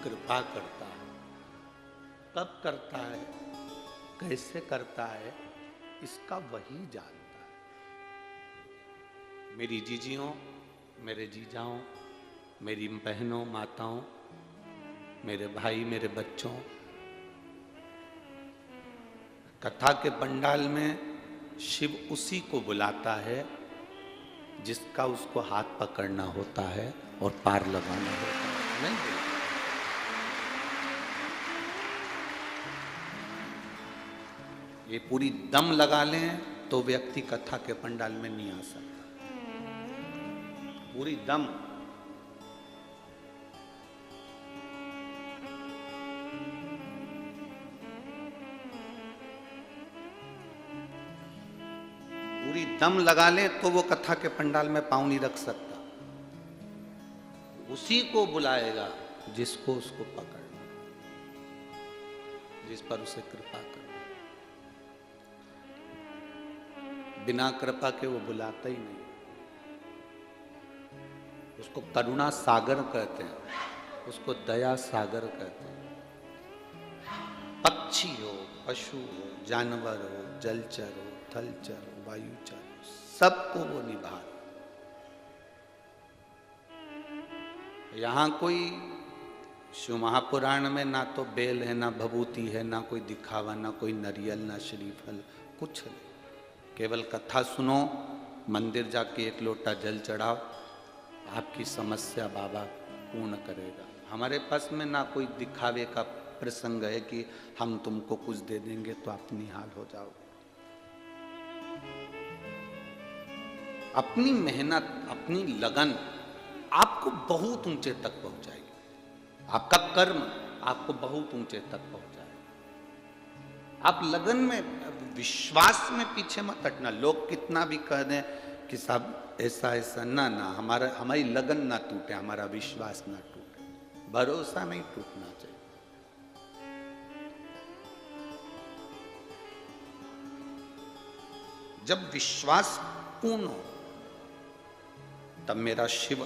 कृपा करता है। कब करता है, कैसे करता है, इसका वही जानता है। मेरी जीजियों, मेरे जीजाओं, मेरी बहनों, माताओं, मेरे भाई, मेरे बच्चों, कथा के पंडाल में शिव उसी को बुलाता है जिसका उसको हाथ पकड़ना होता है और पार लगाना होता है। नहीं, ये पूरी दम लगा लें तो व्यक्ति कथा के पंडाल में नहीं आ सकता। पूरी दम। पूरी दम लगा ले तो वो कथा के पंडाल में पांव नहीं रख सकता। उसी को बुलाएगा जिसको उसको पकड़ना, जिस पर उसे कृपा करना। बिना कृपा के वो बुलाता ही नहीं। उसको करुणा सागर कहते हैं, उसको दया सागर कहते हैं। पक्षी हो, पशु हो, जानवर हो, जलचर हो, थलचर हो, वायुचर हो, सबको वो निभा। यहां कोई शिव महापुराण में ना तो बेल है, ना भभूति है, ना कोई दिखावा, ना कोई नरियल, ना श्रीफल, कुछ नहीं। केवल कथा सुनो, मंदिर जाके एक लोटा जल चढ़ाओ, आपकी समस्या बाबा पूर्ण करेगा। हमारे पास में ना कोई दिखावे का प्रसंग है कि हम तुमको कुछ दे देंगे तो आप निहाल हो जाओ। अपनी मेहनत, अपनी लगन आपको बहुत ऊंचे तक पहुंचाएगी। आपका कर्म आपको बहुत ऊंचे तक पहुंचाएगा। आप लगन में, विश्वास में पीछे मत हटना। लोग कितना भी कह दें कि सब ऐसा ऐसा, ना ना, हमारी लगन ना टूटे, हमारा विश्वास ना टूटे, भरोसा नहीं टूटना चाहिए। जब विश्वास पूर्ण हो तब मेरा शिव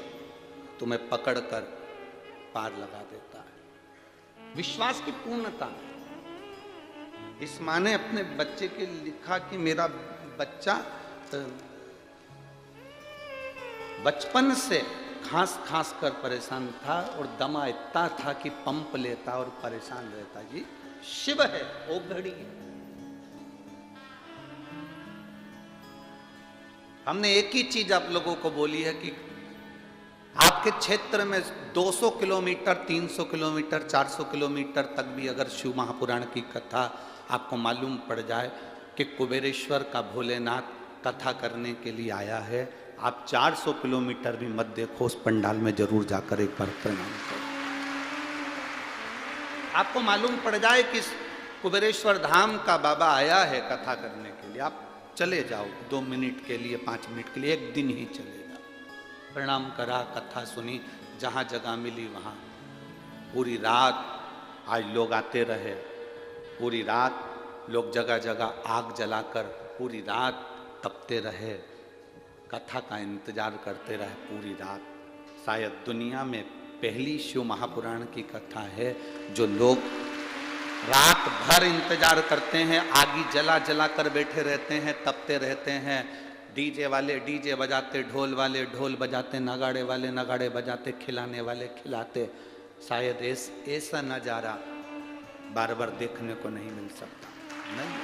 तुम्हें पकड़कर पार लगा देता है। विश्वास की पूर्णता। इस माँ ने अपने बच्चे के लिखा कि मेरा बच्चा बचपन से खांस खांस कर परेशान था और दमा इतना था कि पंप लेता और परेशान रहता। ये शिव है, वो घड़ी है। हमने एक ही चीज आप लोगों को बोली है कि आपके क्षेत्र में 200 किलोमीटर, 300 किलोमीटर, 400 किलोमीटर तक भी अगर शिव महापुराण की कथा आपको मालूम पड़ जाए कि कुबेरेश्वर का भोलेनाथ कथा करने के लिए आया है, आप 400 किलोमीटर भी मत देखो, उस पंडाल में जरूर जाकर एक बार प्रणाम करो। आपको मालूम पड़ जाए कि कुबेरेश्वर धाम का बाबा आया है कथा करने के लिए, आप चले जाओ 2 मिनट के लिए, 5 मिनट के लिए, एक दिन ही चले जाओ। प्रणाम करा, कथा सुनी, जहाँ जगह मिली वहाँ। पूरी रात आज लोग आते रहे, पूरी रात लोग जगह जगह आग जलाकर पूरी रात तपते रहे, कथा का इंतजार करते रहे पूरी रात। शायद दुनिया में पहली शिव महापुराण की कथा है जो लोग रात भर इंतजार करते हैं, आगी जला जला कर बैठे रहते हैं, तपते रहते हैं। डीजे वाले डीजे बजाते, ढोल वाले ढोल बजाते, नगाड़े वाले नगाड़े बजाते, खिलाने वाले खिलाते। शायद ऐसा नजारा बार बार देखने को नहीं मिल सकता। नहीं,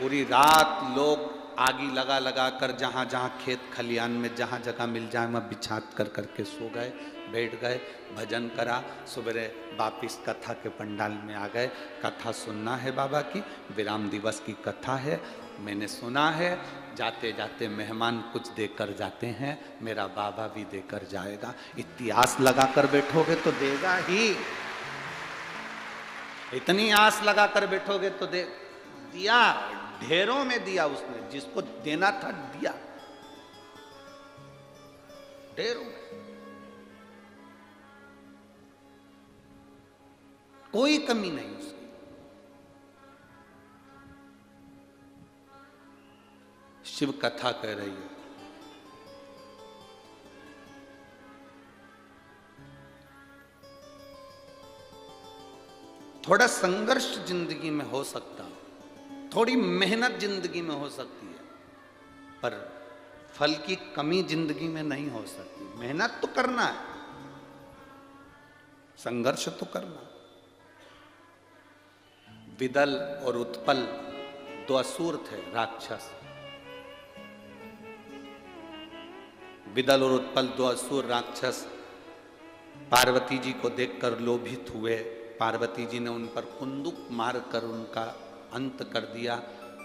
पूरी रात लोग आगी लगा लगा कर जहाँ जहाँ खेत खलियान में जहाँ जगह मिल जाए वहाँ बिछा कर करके सो गए, बैठ गए, भजन करा, सवेरे वापिस कथा के पंडाल में आ गए। कथा सुनना है बाबा की, विराम दिवस की कथा है, मैंने सुना है, जाते जाते मेहमान कुछ देकर जाते हैं, मेरा बाबा भी देकर जाएगा। इतनी आस लगा कर बैठोगे तो देगा ही, इतनी आस लगा कर बैठोगे तो दिया, ढेरों में दिया उसने, जिसको देना था दिया, ढेरों में, कोई कमी नहीं उसकी। शिव कथा कह रही है। थोड़ा संघर्ष जिंदगी में हो सकता, थोड़ी मेहनत जिंदगी में हो सकती है, पर फल की कमी जिंदगी में नहीं हो सकती। मेहनत तो करना है, संघर्ष तो करना। विदल और उत्पल 2 असुर थे, राक्षस। विदल और उत्पल 2 असुर राक्षस पार्वती जी को देखकर लोभित हुए। पार्वती जी ने उन पर कुंदुक मारकर उनका अंत कर दिया।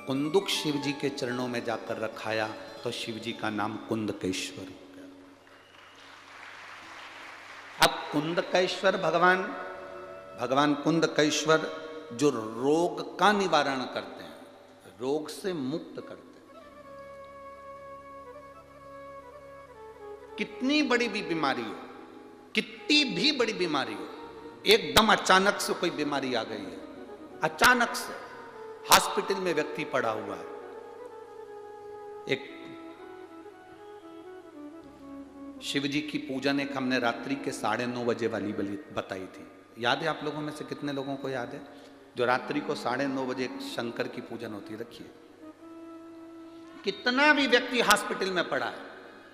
कुंदुक शिव जी के चरणों में जाकर रखाया तो शिव जी का नाम कुंदकेश्वर हो गया। अब कुंदकेश्वर भगवान कुंदकेश्वर जो रोग का निवारण करते हैं, रोग से मुक्त करते हैं। कितनी बड़ी भी बीमारी हो, कितनी भी बड़ी बीमारी हो, एकदम अचानक से कोई बीमारी आ गई है, अचानक से हॉस्पिटल में व्यक्ति पड़ा हुआ है। एक शिव जी की पूजन एक हमने रात्रि के 9:30 बजे वाली बताई थी, याद है आप लोगों में से कितने लोगों को याद है? जो रात्रि को 9:30 बजे शंकर की पूजन होती, रखिए। कितना भी व्यक्ति हॉस्पिटल में पड़ा है,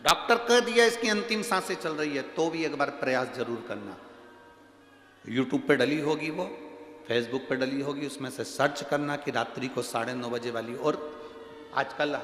डॉक्टर कह दिया इसकी अंतिम सांसें चल रही है, तो भी एक बार प्रयास जरूर करना। यूट्यूब पे डली होगी, वो फेसबुक पे डली होगी, उसमें से सर्च करना कि रात्रि को 9:30 बजे वाली। और आजकल